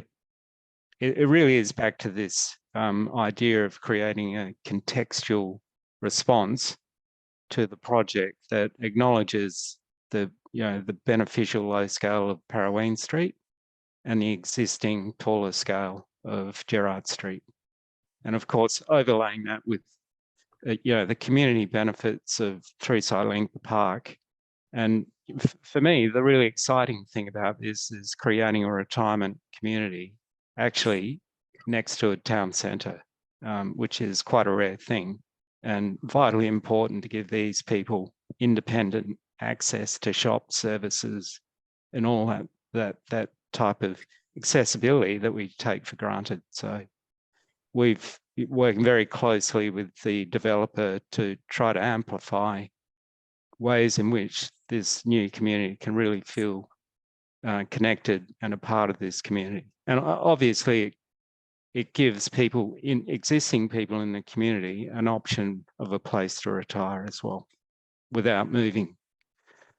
it really is back to this idea of creating a contextual response to the project that acknowledges the beneficial low scale of Parraween Street and the existing taller scale of Gerrard Street. And of course, overlaying that with the community benefits of through Link Park. And for me, the really exciting thing about this is creating a retirement community actually next to a town centre, which is quite a rare thing and vitally important to give these people independent access to shop services and all that type of accessibility that we take for granted. So we've working very closely with the developer to try to amplify ways in which this new community can really feel connected and a part of this community. And obviously it gives existing people in the community an option of a place to retire as well without moving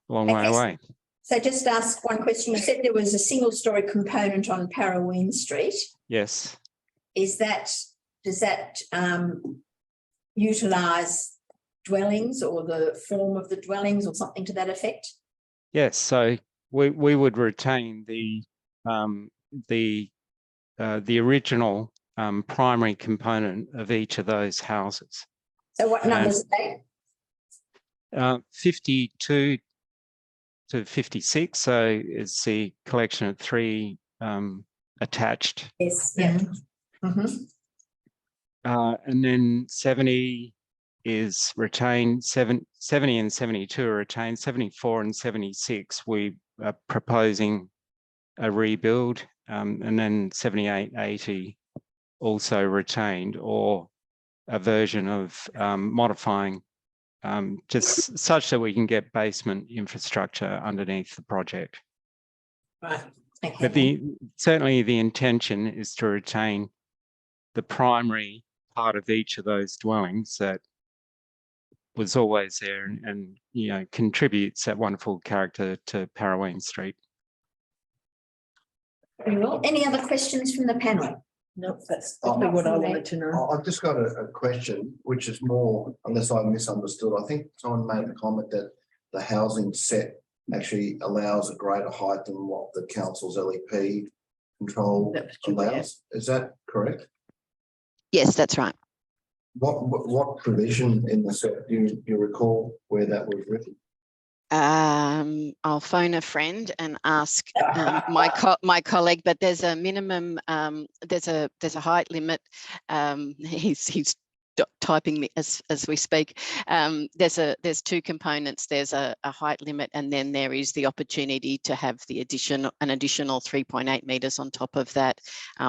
a long way away. So just ask one question. You said there was a single story component on Parraween Street. Yes. Does that utilise dwellings or the form of the dwellings or something to that effect? Yes, so we would retain the original primary component of each of those houses. So what numbers are they? 52 to 56. So it's the collection of 3 attached. Yes. Yeah. And then 70 is retained, 70 and 72 are retained, 74 and 76 we are proposing a rebuild, and then 78, 80 also retained or a version of modifying just such that we can get basement infrastructure underneath the project. Right. Okay. But certainly the intention is to retain the primary part of each of those dwellings that was always there and contributes that wonderful character to Parraween Street. Very well. Any other questions from the panel? No, that's definitely what I wanted to know. I've just got a question, which is more, unless I misunderstood. I think someone made a comment that the housing set actually allows a greater height than what the council's LEP control allows. Is that correct? Yes, that's right. What provision in the set do you recall where that was written? I'll phone a friend and ask my colleague, but there's a minimum, there's a height limit. He's typing me as we speak. There's 2 components. There's a height limit, and then there is the opportunity to have an additional 3.8 metres on top of that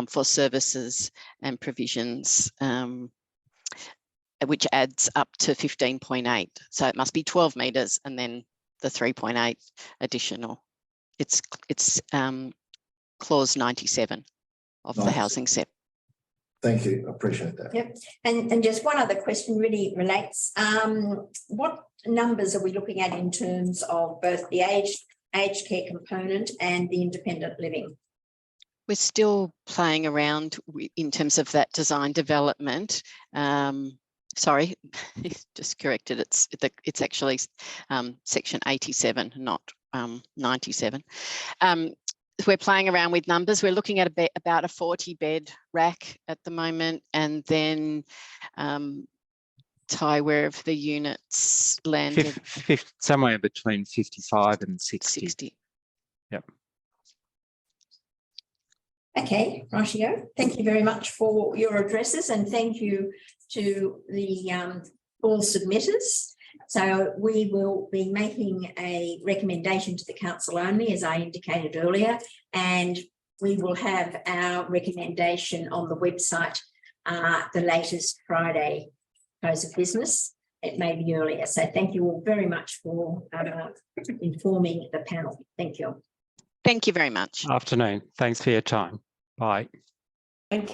for services and provisions, which adds up to 15.8. So it must be 12 metres and then the 3.8 additional. It's clause 97 of the housing set. Thank you. I appreciate that. Yep. And just one other question really relates. What numbers are we looking at in terms of both the aged care component and the independent living? We're still playing around in terms of that design development. sorry, just corrected, it's actually section 87, not 97. We're playing around with numbers. We're looking at about a 40-bed rack at the moment, and then Ty, where have the units landed? Somewhere between 55 and 60. Yep. Okay, rightio. Thank you very much for your addresses, and thank you to the all submitters. So we will be making a recommendation to the council only, as I indicated earlier, and we will have our recommendation on the website the latest Friday close of business. It may be earlier. So thank you all very much for informing the panel. Thank you. Thank you very much. Afternoon. Thanks for your time. Bye.